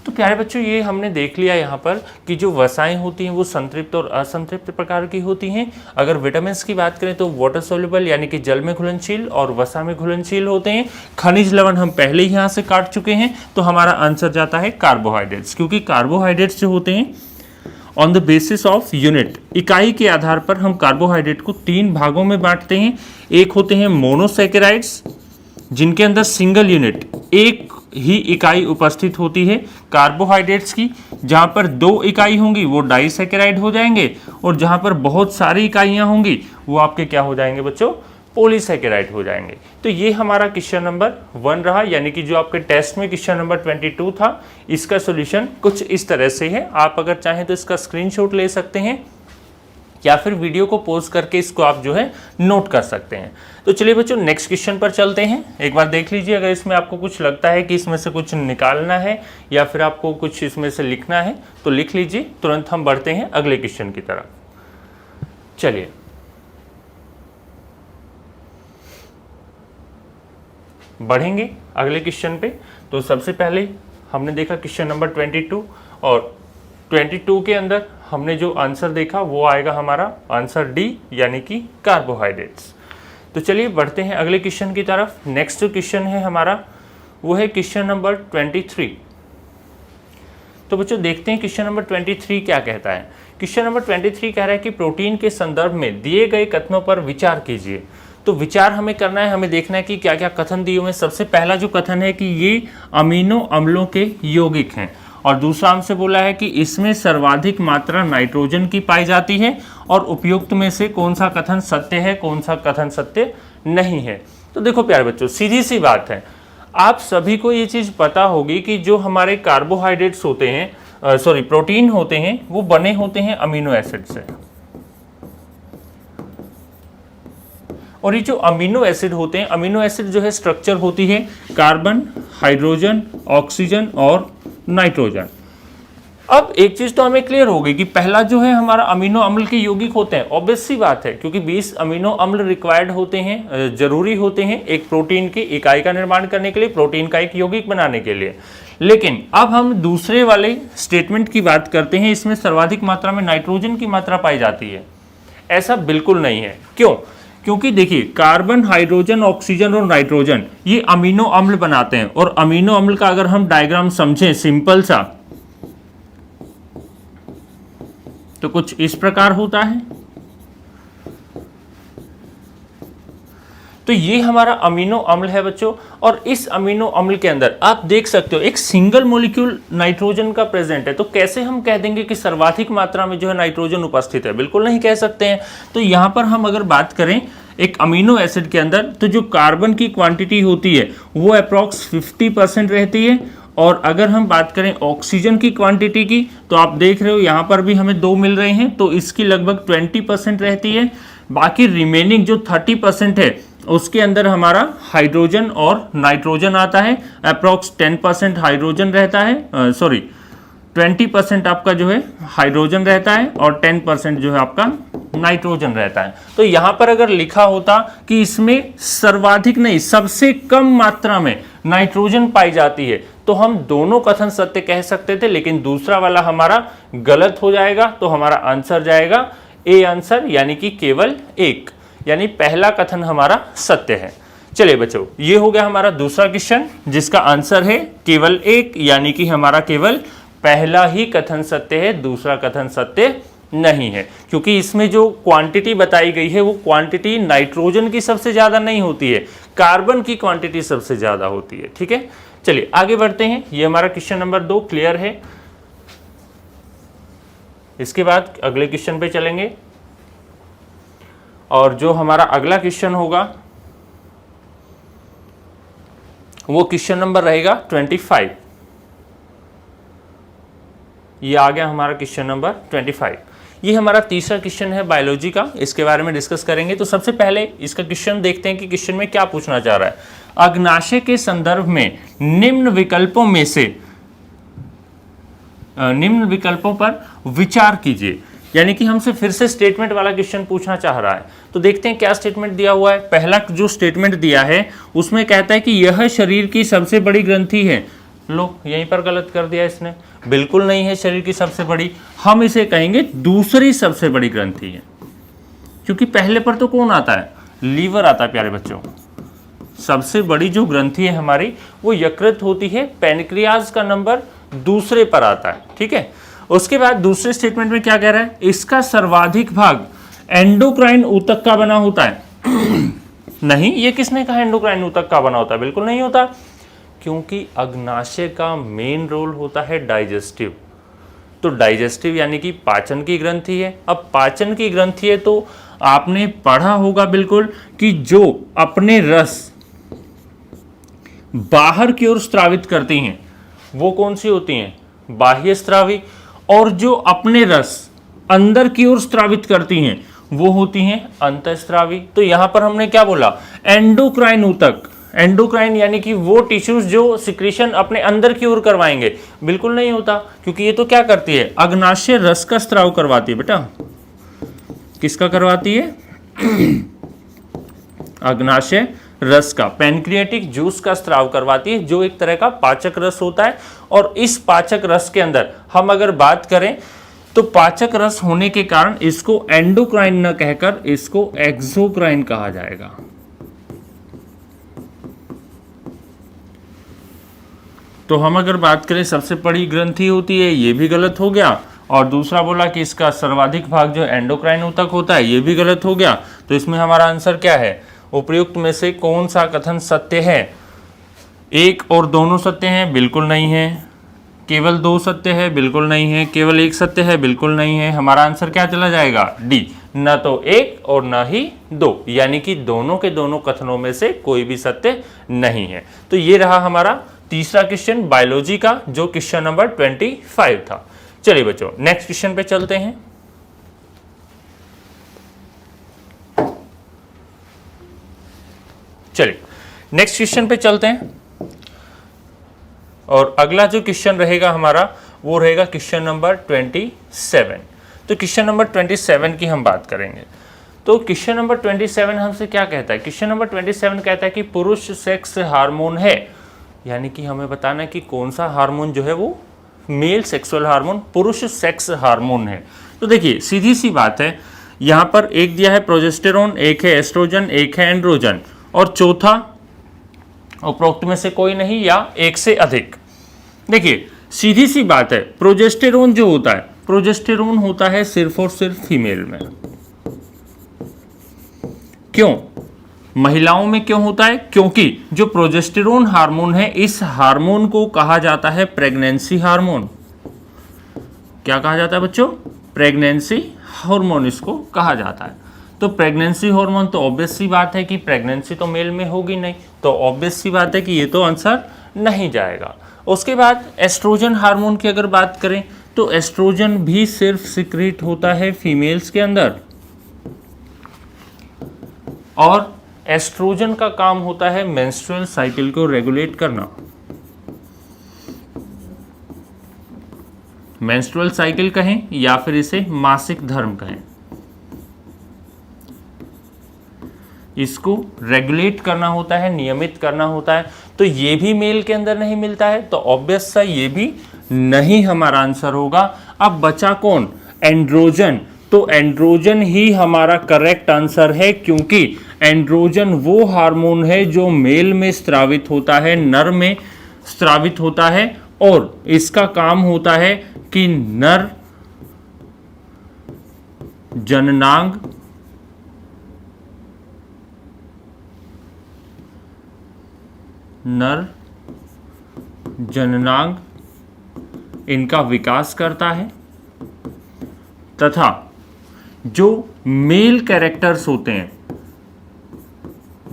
तो प्यारे बच्चों, ये हमने देख लिया यहाँ पर कि जो वसाएं होती हैं वो संतृप्त और असंतृप्त प्रकार की होती हैं। अगर विटामिन की बात करें तो वाटर सोल्यूबल यानी कि जल में घुलनशील और वसा में घुलनशील होते हैं। खनिज लवण हम पहले ही यहाँ से काट चुके हैं, तो हमारा आंसर जाता है कार्बोहाइड्रेट्स, क्योंकि कार्बोहाइड्रेट्स जो होते हैं on the basis of unit, इकाई के आधार पर हम कार्बोहाइड्रेट को 3 भागों में बांटते हैं। एक होते हैं मोनोसैकेराइड्स, जिनके अंदर सिंगल यूनिट, एक ही इकाई उपस्थित होती है कार्बोहाइड्रेट्स की। जहां पर 2 इकाई होंगी वो डाइसैकेराइड हो जाएंगे, और जहां पर बहुत सारी इकाइयां होंगी वो आपके क्या हो जाएंगे बच्चों? पॉलीसैकेराइड हो जाएंगे। तो ये हमारा क्वेश्चन नंबर 1 रहा, यानी कि जो आपके टेस्ट में क्वेश्चन नंबर 22 था, इसका सॉल्यूशन कुछ इस तरह से है। आप अगर चाहें तो इसका स्क्रीनशॉट ले सकते हैं या फिर वीडियो को पॉज करके इसको आप जो है नोट कर सकते हैं। तो चलिए बच्चों नेक्स्ट क्वेश्चन पर चलते हैं। एक बार देख लीजिए, अगर इसमें आपको कुछ लगता है कि इसमें से कुछ निकालना है या फिर आपको कुछ इसमें से लिखना है तो लिख लीजिए। तुरंत हम बढ़ते हैं अगले क्वेश्चन की तरफ। चलिए बढ़ेंगे अगले क्वेश्चन पे। तो सबसे पहले हमने देखा क्वेश्चन नंबर 22 और 22 के अंदर हमने जो आंसर देखा वो आएगा हमारा आंसर डी, यानी कि कार्बोहाइड्रेट्स। तो चलिए बढ़ते हैं अगले क्वेश्चन की तरफ। नेक्स्ट जो क्वेश्चन है हमारा वो है क्वेश्चन नंबर 23। तो बच्चों देखते हैं क्वेश्चन नंबर 23 क्या कहता है। क्वेश्चन नंबर 23 कह रहा है कि प्रोटीन के संदर्भ में दिए गए कथनों पर विचार कीजिए। तो विचार हमें करना है, हमें देखना है कि क्या क्या कथन दिए हुए हैं। सबसे पहला जो कथन है कि ये अमीनो अम्लों के यौगिक हैं, और दूसरा हमसे बोला है कि इसमें सर्वाधिक मात्रा नाइट्रोजन की पाई जाती है, और उपयुक्त में से कौन सा कथन सत्य है, कौन सा कथन सत्य नहीं है। तो देखो प्यारे बच्चों, सीधी सी बात है, आप सभी को ये चीज़ पता होगी कि जो हमारे कार्बोहाइड्रेट्स होते हैं, प्रोटीन होते हैं, वो बने होते हैं अमीनो एसिड से। और ये जो अमीनो एसिड होते हैं, अमीनो एसिड जो है स्ट्रक्चर होती है कार्बन, हाइड्रोजन, ऑक्सीजन और नाइट्रोजन। अब एक चीज तो हमें क्लियर हो गई कि पहला जो है हमारा अमीनो अम्ल के यौगिक होते हैं। ऑब्वियस सी बात है, क्योंकि 20 अमीनो अम्ल रिक्वायर्ड होते हैं, जरूरी होते हैं एक प्रोटीन की इकाई का निर्माण करने के लिए, प्रोटीन का एक यौगिक बनाने के लिए। लेकिन अब हम दूसरे वाले स्टेटमेंट की बात करते हैं, इसमें सर्वाधिक मात्रा में नाइट्रोजन की मात्रा पाई जाती है। ऐसा बिल्कुल नहीं है। क्यों? क्योंकि देखिए कार्बन, हाइड्रोजन, ऑक्सीजन और नाइट्रोजन ये अमीनो अम्ल बनाते हैं, और अमीनो अम्ल का अगर हम डायग्राम समझें सिंपल सा, तो कुछ इस प्रकार होता है। तो ये हमारा अमीनो अम्ल है बच्चों, और इस अमीनो अम्ल के अंदर आप देख सकते हो एक सिंगल मॉलिक्यूल नाइट्रोजन का प्रेजेंट है। तो कैसे हम कह देंगे कि सर्वाधिक मात्रा में जो है नाइट्रोजन उपस्थित है? बिल्कुल नहीं कह सकते हैं। तो यहां पर हम अगर बात करें एक अमीनो एसिड के अंदर, तो जो कार्बन की क्वांटिटी होती है वो अप्रॉक्स 50% रहती है, और अगर हम बात करें ऑक्सीजन की क्वांटिटी की, तो आप देख रहे हो यहाँ पर भी हमें 2 मिल रहे हैं, तो इसकी लगभग 20% रहती है। बाकी रिमेनिंग जो 30% है उसके अंदर हमारा हाइड्रोजन और नाइट्रोजन आता है। अप्रॉक्स 10% हाइड्रोजन रहता है, 20% आपका जो है हाइड्रोजन रहता है, और 10% जो है आपका नाइट्रोजन रहता है। तो यहां पर अगर लिखा होता कि इसमें सर्वाधिक नहीं, सबसे कम मात्रा में नाइट्रोजन पाई जाती है, तो हम दोनों कथन सत्य कह सकते थे, लेकिन दूसरा वाला हमारा गलत हो जाएगा। तो हमारा आंसर जाएगा ए आंसर, यानी कि केवल एक, यानी पहला कथन हमारा सत्य है। चलिए बच्चों, ये हो गया हमारा दूसरा क्वेश्चन, जिसका आंसर है केवल एक, यानी कि हमारा केवल पहला ही कथन सत्य है, दूसरा कथन सत्य नहीं है। क्योंकि इसमें जो क्वांटिटी बताई गई है वो क्वांटिटी नाइट्रोजन की सबसे ज्यादा नहीं होती है, कार्बन की क्वांटिटी सबसे ज्यादा होती है। ठीक है, चलिए आगे बढ़ते हैं। ये हमारा क्वेश्चन नंबर 2 क्लियर है। इसके बाद अगले क्वेश्चन पे चलेंगे, और जो हमारा अगला क्वेश्चन होगा वो क्वेश्चन नंबर रहेगा 25। ये आ गया हमारा क्वेश्चन नंबर 25। ये हमारा तीसरा क्वेश्चन है बायोलॉजी का, इसके बारे में डिस्कस करेंगे। तो सबसे पहले इसका क्वेश्चन देखते हैं कि क्वेश्चन में क्या पूछना चाह रहा है। अग्नाशय के संदर्भ में निम्न विकल्पों पर विचार कीजिए। यानी कि हमसे फिर से स्टेटमेंट वाला क्वेश्चन पूछना चाह रहा है। तो देखते हैं क्या स्टेटमेंट दिया हुआ है। पहला जो स्टेटमेंट दिया है उसमें कहता है कि यह शरीर की सबसे बड़ी ग्रंथि है। लो, यहीं पर गलत कर दिया इसने, बिल्कुल नहीं है शरीर की सबसे बड़ी, हम इसे कहेंगे दूसरी सबसे बड़ी ग्रंथि है। क्योंकि पहले पर तो कौन आता है? लीवर आता है प्यारे बच्चों। सबसे बड़ी जो ग्रंथि है हमारी वो यकृत होती है, पैनक्रियाज का नंबर दूसरे पर आता है। ठीक है, उसके बाद दूसरे स्टेटमेंट में क्या कह रहा है? इसका सर्वाधिक भाग एंडोक्राइन ऊतक का बना होता है। नहीं, ये किसने कहा एंडोक्राइन ऊतक का बना होता है? बिल्कुल नहीं होता, क्योंकि अग्नाशय का मेन रोल होता है डाइजेस्टिव। तो डाइजेस्टिव यानी कि पाचन की ग्रंथि है। अब पाचन की ग्रंथि है तो आपने पढ़ा होगा बिल्कुल कि जो अपने रस बाहर की ओर स्रावित करती हैं वो कौन सी होती हैं, बाह्य स्रावी, और जो अपने रस अंदर की ओर स्रावित करती हैं वो होती हैं अंतःस्रावी। तो यहां पर हमने क्या बोला, एंडोक्राइन ऊतक, एंडोक्राइन यानी कि वो टिश्यूज जो सिक्रीशन अपने अंदर की ओर करवाएंगे, बिल्कुल नहीं होता, क्योंकि ये तो क्या करती है, अग्नाशय रस का स्राव करवाती है। बेटा किसका करवाती है, अग्नाशय रस का, पैनक्रियाटिक जूस का स्राव करवाती है, जो एक तरह का पाचक रस होता है। और इस पाचक रस के अंदर हम अगर बात करें तो पाचक रस होने के कारण इसको एंडोक्राइन न कहकर इसको एक्सोक्राइन कहा जाएगा। तो हम अगर बात करें सबसे बड़ी ग्रंथि होती है, ये भी गलत हो गया, और दूसरा बोला कि इसका सर्वाधिक भाग जो एंडोक्राइन ऊतक होता है, ये भी गलत हो गया। तो इसमें हमारा आंसर क्या है, उपयुक्त में से कौन सा कथन सत्य है, एक और दोनों सत्य हैं, बिल्कुल नहीं है, केवल दो सत्य है, बिल्कुल नहीं है, केवल एक सत्य है, बिल्कुल नहीं है। हमारा आंसर क्या चला जाएगा, डी, न तो एक और न ही दो, यानी कि दोनों के दोनों कथनों में से कोई भी सत्य नहीं है। तो ये रहा हमारा तीसरा क्वेश्चन बायोलॉजी का, जो क्वेश्चन नंबर 25 था। चलिए बच्चों नेक्स्ट क्वेश्चन पे चलते हैं। चलिए नेक्स्ट क्वेश्चन पे चलते हैं, और अगला जो क्वेश्चन रहेगा हमारा वो रहेगा क्वेश्चन नंबर 27। तो क्वेश्चन नंबर 27 की हम बात करेंगे। तो क्वेश्चन नंबर 27 हमसे क्या कहता है, क्वेश्चन नंबर 27 कहता है कि पुरुष सेक्स हार्मोन है, यानी कि हमें बताना है कि कौन सा हार्मोन जो है वो मेल सेक्सुअल हार्मोन, पुरुष सेक्स हार्मोन है। तो देखिए सीधी सी बात है, यहाँ पर एक दिया है प्रोजेस्टेरोन, एक है एस्ट्रोजन, एक है एंड्रोजन, और चौथा उपरोक्त में से कोई नहीं या एक से अधिक। देखिए सीधी सी बात है, प्रोजेस्टेरोन जो होता है, प्रोजेस्टेरोन होता है सिर्फ और सिर्फ फीमेल में। क्यों, महिलाओं में क्यों होता है, क्योंकि जो प्रोजेस्टेरोन हार्मोन है, इस हार्मोन को कहा जाता है प्रेगनेंसी हार्मोन। क्या कहा जाता है बच्चों, प्रेगनेंसी हार्मोन इसको कहा जाता है। तो प्रेगनेंसी हार्मोन, तो ऑब्वियस सी बात है कि प्रेगनेंसी तो मेल में होगी नहीं, तो ऑब्वियस सी बात है कि ये तो आंसर नहीं जाएगा। उसके बाद एस्ट्रोजन हार्मोन की अगर बात करें तो एस्ट्रोजन भी सिर्फ सिक्रीट होता है फीमेल्स के अंदर, और एस्ट्रोजन का काम होता है मेंस्ट्रुअल साइकिल को रेगुलेट करना। मेंस्ट्रुअल साइकिल कहें या फिर इसे मासिक धर्म कहें, इसको रेगुलेट करना होता है, नियमित करना होता है। तो ये भी मेल के अंदर नहीं मिलता है, तो ऑब्वियस सा ये भी नहीं हमारा आंसर होगा। अब बचा कौन, एंड्रोजन। तो एंड्रोजन ही हमारा करेक्ट आंसर है, क्योंकि एंड्रोजन वो हार्मोन है जो मेल में स्रावित होता है, नर में स्रावित होता है, और इसका काम होता है कि नर जननांग इनका विकास करता है, तथा जो मेल कैरेक्टर्स होते हैं,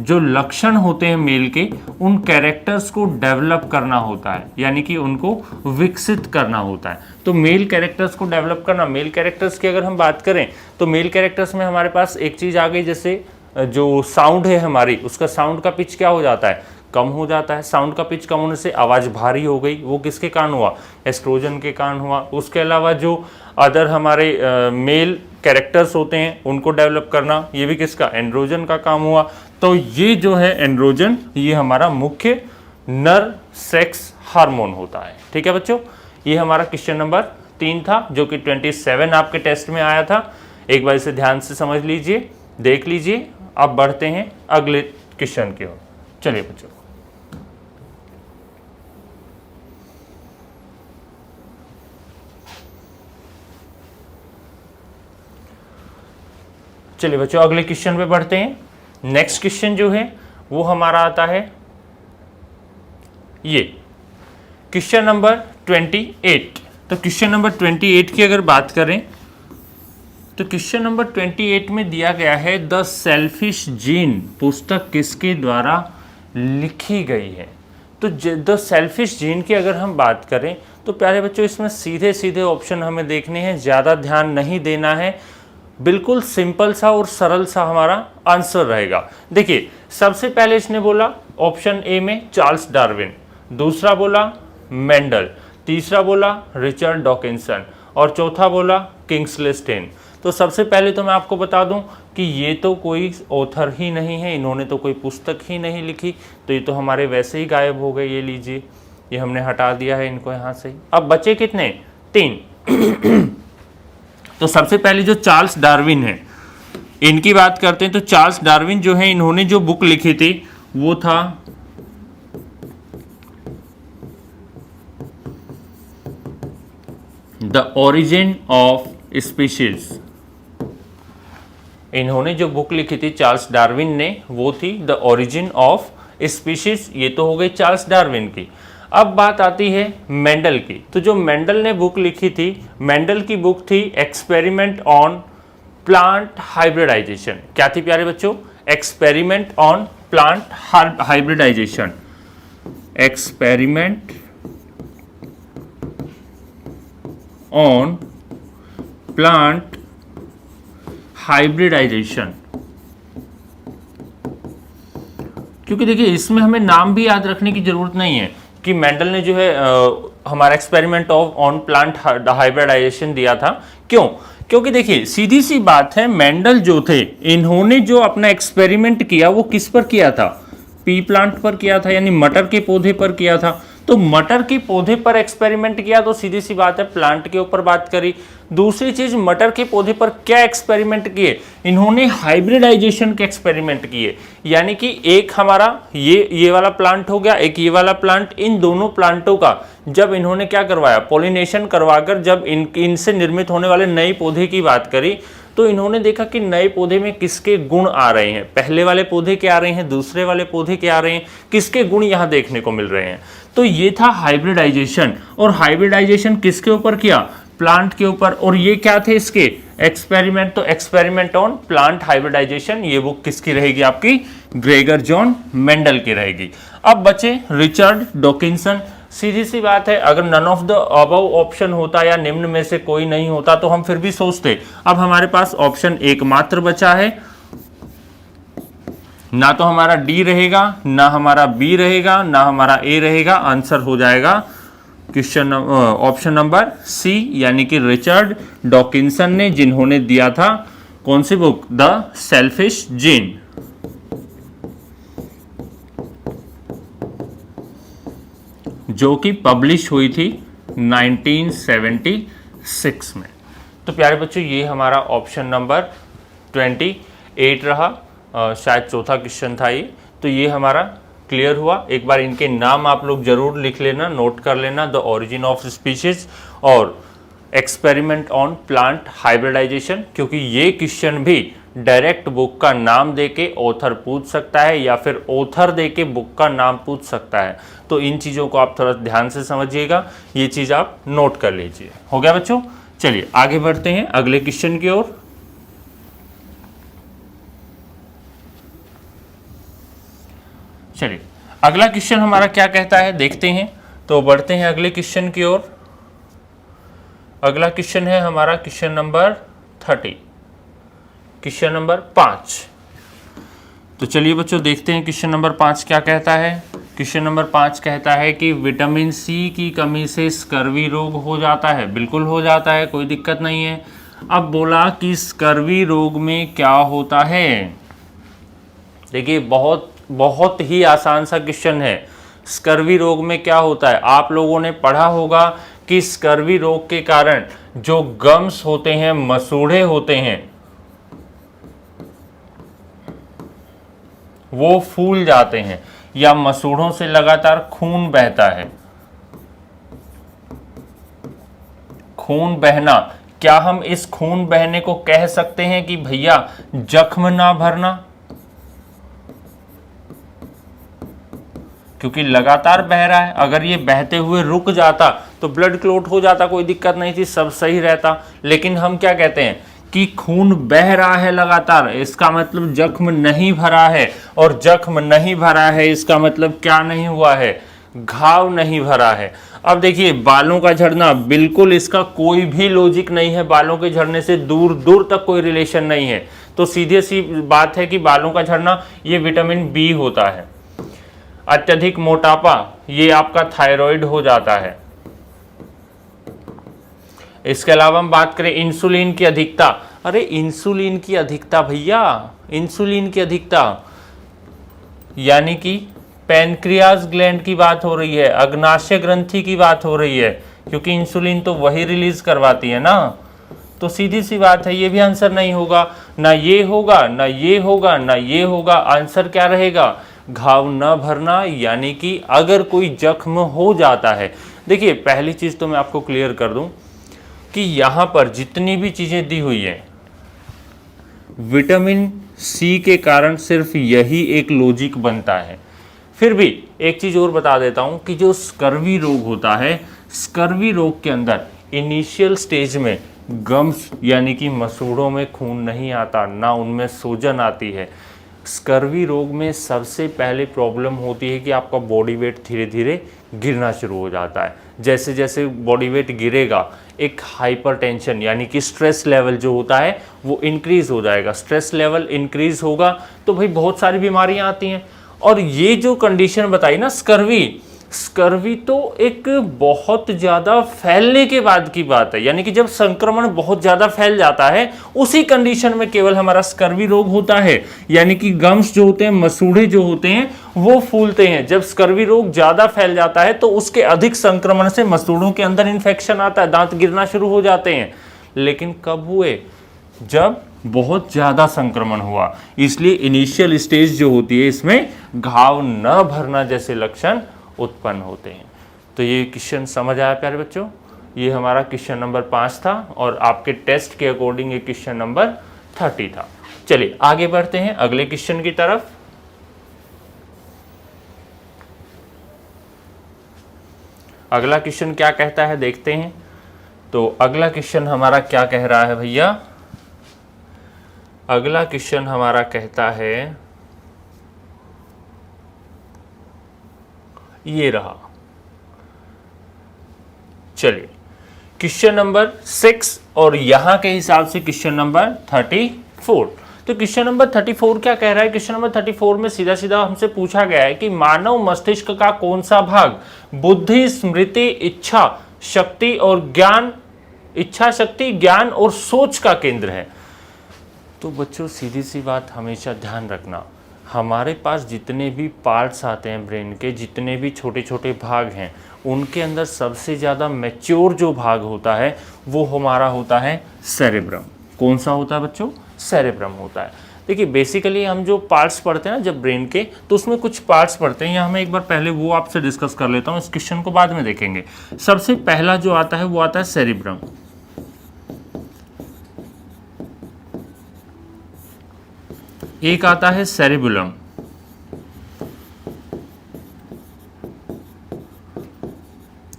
जो लक्षण होते हैं मेल के, उन कैरेक्टर्स को डेवलप करना होता है, यानी कि उनको विकसित करना होता है। तो मेल कैरेक्टर्स को डेवलप करना, मेल कैरेक्टर्स की अगर हम बात करें तो मेल कैरेक्टर्स में हमारे पास एक चीज़ आ गई, जैसे जो साउंड है हमारी, उसका साउंड का पिच क्या हो जाता है, कम हो जाता है। साउंड का पिच कम होने से आवाज़ भारी हो गई, वो किसके कारण हुआ, एस्ट्रोजन के कारण हुआ। उसके अलावा जो अदर हमारे मेल कैरेक्टर्स होते हैं उनको डेवलप करना, ये भी किसका, एंड्रोजन का काम हुआ। तो ये जो है एंड्रोजन, ये हमारा मुख्य नर सेक्स हार्मोन होता है। ठीक है बच्चों, ये हमारा क्वेश्चन नंबर 3 था, जो कि 27 आपके टेस्ट में आया था। एक बार इसे ध्यान से समझ लीजिए, देख लीजिए। अब बढ़ते हैं अगले क्वेश्चन की ओर। चलिए बच्चों, चलिए बच्चों अगले क्वेश्चन पे बढ़ते हैं। नेक्स्ट क्वेश्चन जो है वो हमारा आता है ये क्वेश्चन नंबर 28। तो क्वेश्चन नंबर 28 की अगर बात करें तो क्वेश्चन नंबर 28 में दिया गया है द सेल्फिश जीन पुस्तक किसके द्वारा लिखी गई है। तो द सेल्फिश जीन की अगर हम बात करें तो प्यारे बच्चों इसमें सीधे सीधे ऑप्शन हमें देखने हैं, ज़्यादा ध्यान नहीं देना है, बिल्कुल सिंपल सा और सरल सा हमारा आंसर रहेगा। देखिए सबसे पहले इसने बोला ऑप्शन ए में चार्ल्स डार्विन, दूसरा बोला मेंडल, तीसरा बोला रिचर्ड डॉकिंसन और चौथा बोला किंग्सले स्टेन। तो सबसे पहले तो मैं आपको बता दूं कि ये तो कोई ऑथर ही नहीं है, इन्होंने तो कोई पुस्तक ही नहीं लिखी, तो ये तो हमारे वैसे ही गायब हो गए। ये लीजिए, ये हमने हटा दिया है इनको यहाँ से। अब बचे कितने? 3। तो सबसे पहले जो चार्ल्स डार्विन है इनकी बात करते हैं। तो चार्ल्स डार्विन जो है इन्होंने जो बुक लिखी थी वो था द ओरिजिन ऑफ स्पीशीज। इन्होंने जो बुक लिखी थी चार्ल्स डार्विन ने वो थी द ओरिजिन ऑफ स्पीशीज। ये तो हो गई चार्ल्स डार्विन की। अब बात आती है मेंडल की। तो जो मेंडल ने बुक लिखी थी, मेंडल की बुक थी एक्सपेरिमेंट ऑन प्लांट हाइब्रिडाइजेशन। क्या थी प्यारे बच्चों? Experiment on plant hybridization. Experiment on plant hybridization. क्योंकि देखिए इसमें हमें नाम भी याद रखने की जरूरत नहीं है कि मेंडल ने जो है हमारा एक्सपेरिमेंट ऑन प्लांट हाइब्रिडाइजेशन दिया था। क्यों? क्योंकि देखिए सीधी सी बात है, मेंडल जो थे इन्होंने जो अपना एक्सपेरिमेंट किया वो किस पर किया था? पी प्लांट पर किया था, यानी मटर के पौधे पर किया था। तो मटर के पौधे पर एक्सपेरिमेंट किया तो सीधी सी बात है प्लांट के ऊपर बात करी। दूसरी चीज, मटर के पौधे पर क्या एक्सपेरिमेंट किए? इन्होंने हाइब्रिडाइजेशन के एक्सपेरिमेंट किए, यानी कि एक हमारा ये वाला प्लांट हो गया, एक ये वाला प्लांट। इन दोनों प्लांटों का जब इन्होंने क्या करवाया, पॉलिनेशन करवाकर जब इनसे निर्मित होने वाले नए पौधे की बात करी तो इन्होंने देखा कि नए पौधे में किसके गुण आ रहे हैं, पहले वाले पौधे के आ रहे हैं, दूसरे वाले पौधे के आ रहे हैं, किसके गुण यहाँ देखने को मिल रहे हैं। तो ये था हाइब्रिडाइजेशन। और हाइब्रिडाइजेशन किसके ऊपर किया? प्लांट के ऊपर। और ये क्या थे इसके एक्सपेरिमेंट? तो एक्सपेरिमेंट ऑन प्लांट हाइब्रिडाइजेशन, ये बुक किसकी रहेगी? आपकी ग्रेगर जॉन मेंडल की रहेगी। अब बचे रिचर्ड डॉकिंसन। सीधी सी बात है, अगर none of the above option होता या निम्न में से कोई नहीं होता तो हम फिर भी सोचते। अब हमारे पास ऑप्शन एकमात्र बचा है, ना तो हमारा डी रहेगा, ना हमारा बी रहेगा, ना हमारा ए रहेगा। आंसर हो जाएगा क्वेश्चन ऑप्शन नंबर सी, यानी कि रिचर्ड डॉकिंसन ने, जिन्होंने दिया था कौन सी बुक? The selfish gene. जो कि पब्लिश हुई थी 1976 में। तो प्यारे बच्चों ये हमारा ऑप्शन नंबर 28 रहा, शायद चौथा क्वेश्चन था ये। तो ये हमारा क्लियर हुआ। एक बार इनके नाम आप लोग जरूर लिख लेना, नोट कर लेना, द ओरिजिन ऑफ स्पीशीज और एक्सपेरिमेंट ऑन प्लांट हाइब्रिडाइजेशन, क्योंकि ये क्वेश्चन भी डायरेक्ट बुक का नाम देके ऑथर पूछ सकता है या फिर ऑथर देके बुक का नाम पूछ सकता है। तो इन चीज़ों को आप थोड़ा ध्यान से समझिएगा, ये चीज़ आप नोट कर लीजिए। हो गया बच्चों? चलिए आगे बढ़ते हैं अगले क्वेश्चन की ओर। चलिए अगला क्वेश्चन हमारा क्या कहता है देखते हैं। तो बढ़ते हैं अगले क्वेश्चन की ओर। अगला क्वेश्चन है हमारा क्वेश्चन नंबर 30, क्वेश्चन नंबर 5। तो चलिए बच्चों देखते हैं क्वेश्चन नंबर 5 क्या कहता है। क्वेश्चन नंबर 5 कहता है कि विटामिन सी की कमी से स्कर्वी रोग हो जाता है। बिल्कुल हो जाता है, कोई दिक्कत नहीं है। अब बोला कि स्कर्वी रोग में क्या होता है। देखिए बहुत ही आसान सा क्वेश्चन है। स्कर्वी रोग में क्या होता है? आप लोगों ने पढ़ा होगा कि स्कर्वी रोग के कारण जो गम्स होते हैं, मसूड़े होते हैं, वो फूल जाते हैं या मसूड़ों से लगातार खून बहता है। खून बहना, क्या हम इस खून बहने को कह सकते हैं कि भैया जख्म ना भरना? क्योंकि लगातार बह रहा है, अगर ये बहते हुए रुक जाता तो ब्लड क्लॉट हो जाता, कोई दिक्कत नहीं थी, सब सही रहता। लेकिन हम क्या कहते हैं कि खून बह रहा है लगातार, इसका मतलब जख्म नहीं भरा है, और जख्म नहीं भरा है इसका मतलब क्या नहीं हुआ है, घाव नहीं भरा है। अब देखिए बालों का झड़ना, बिल्कुल इसका कोई भी लॉजिक नहीं है, बालों के झड़ने से दूर दूर तक कोई रिलेशन नहीं है। तो सीधे सी बात है कि बालों का झड़ना ये विटामिन बी होता है। अत्यधिक मोटापा ये आपका थायराइड हो जाता है। इसके अलावा हम बात करें इंसुलिन की अधिकता, अरे इंसुलिन की अधिकता भैया, इंसुलिन की अधिकता यानी कि पैनक्रियाज ग्लैंड की बात हो रही है, अग्नाशय ग्रंथि की बात हो रही है, क्योंकि इंसुलिन तो वही रिलीज करवाती है ना। तो सीधी सी बात है, ये भी आंसर नहीं होगा, ना ये होगा ना ये होगा ना ये होगा। आंसर क्या रहेगा, घाव न भरना, यानी कि अगर कोई जख्म हो जाता है। देखिए पहली चीज तो मैं आपको क्लियर कर दूं कि यहां पर जितनी भी चीजें दी हुई है, विटामिन सी के कारण सिर्फ यही एक लॉजिक बनता है। फिर भी एक चीज और बता देता हूं कि जो स्कर्वी रोग होता है, स्कर्वी रोग के अंदर इनिशियल स्टेज में गम्स यानी कि मसूड़ों में खून नहीं आता, ना उनमें सूजन आती है। स्कर्वी रोग में सबसे पहले प्रॉब्लम होती है कि आपका बॉडी वेट धीरे धीरे गिरना शुरू हो जाता है। जैसे जैसे बॉडी वेट गिरेगा, एक हाइपरटेंशन यानी कि स्ट्रेस लेवल जो होता है वो इंक्रीज हो जाएगा। स्ट्रेस लेवल इंक्रीज होगा तो भाई बहुत सारी बीमारियां आती हैं। और ये जो कंडीशन बताई ना स्कर्वी, स्कर्वी तो एक बहुत ज़्यादा फैलने के बाद की बात है, यानी कि जब संक्रमण बहुत ज़्यादा फैल जाता है उसी कंडीशन में केवल हमारा स्कर्वी रोग होता है। यानी कि गम्स जो होते हैं, मसूड़े जो होते हैं वो फूलते हैं। जब स्कर्वी रोग ज़्यादा फैल जाता है तो उसके अधिक संक्रमण से मसूड़ों के अंदर इन्फेक्शन आता है, दांत गिरना शुरू हो जाते हैं। लेकिन कब हुए, जब बहुत ज़्यादा संक्रमण हुआ। इसलिए इनिशियल स्टेज जो होती है इसमें घाव न भरना जैसे लक्षण उत्पन्न होते हैं। तो ये क्वेश्चन समझ आया प्यारे बच्चों, ये हमारा क्वेश्चन नंबर 5 था और आपके टेस्ट के अकॉर्डिंग ये क्वेश्चन नंबर 30 था। चलिए आगे बढ़ते हैं अगले क्वेश्चन की तरफ। अगला क्वेश्चन क्या कहता है देखते हैं। तो अगला क्वेश्चन हमारा क्या कह रहा है भैया, अगला क्वेश्चन हमारा कहता है, ये रहा। चलिए क्वेश्चन नंबर 6 और यहां के हिसाब से क्वेश्चन नंबर 34। तो क्वेश्चन नंबर 34 क्या कह रहा है, क्वेश्चन नंबर 34 में सीधा सीधा हमसे पूछा गया है कि मानव मस्तिष्क का कौन सा भाग बुद्धि, स्मृति, इच्छा शक्ति और ज्ञान, इच्छा शक्ति, ज्ञान और सोच का केंद्र है। तो बच्चों सीधी सी बात हमेशा ध्यान रखना, हमारे पास जितने भी पार्ट्स आते हैं ब्रेन के, जितने भी छोटे छोटे भाग हैं, उनके अंदर सबसे ज़्यादा मैच्योर जो भाग होता है वो हमारा होता है सेरेब्रम। कौन सा होता है बच्चों, सेरेब्रम होता है। देखिए बेसिकली हम जो पार्ट्स पढ़ते हैं ना जब ब्रेन के, तो उसमें कुछ पार्ट्स पढ़ते हैं, यहाँ मैं एक बार पहले वो आपसे डिस्कस कर लेता हूँ, इस क्वेश्चन को बाद में देखेंगे। सबसे पहला जो आता है वो आता है सेरेब्रम। एक आता है सेरिबुलम,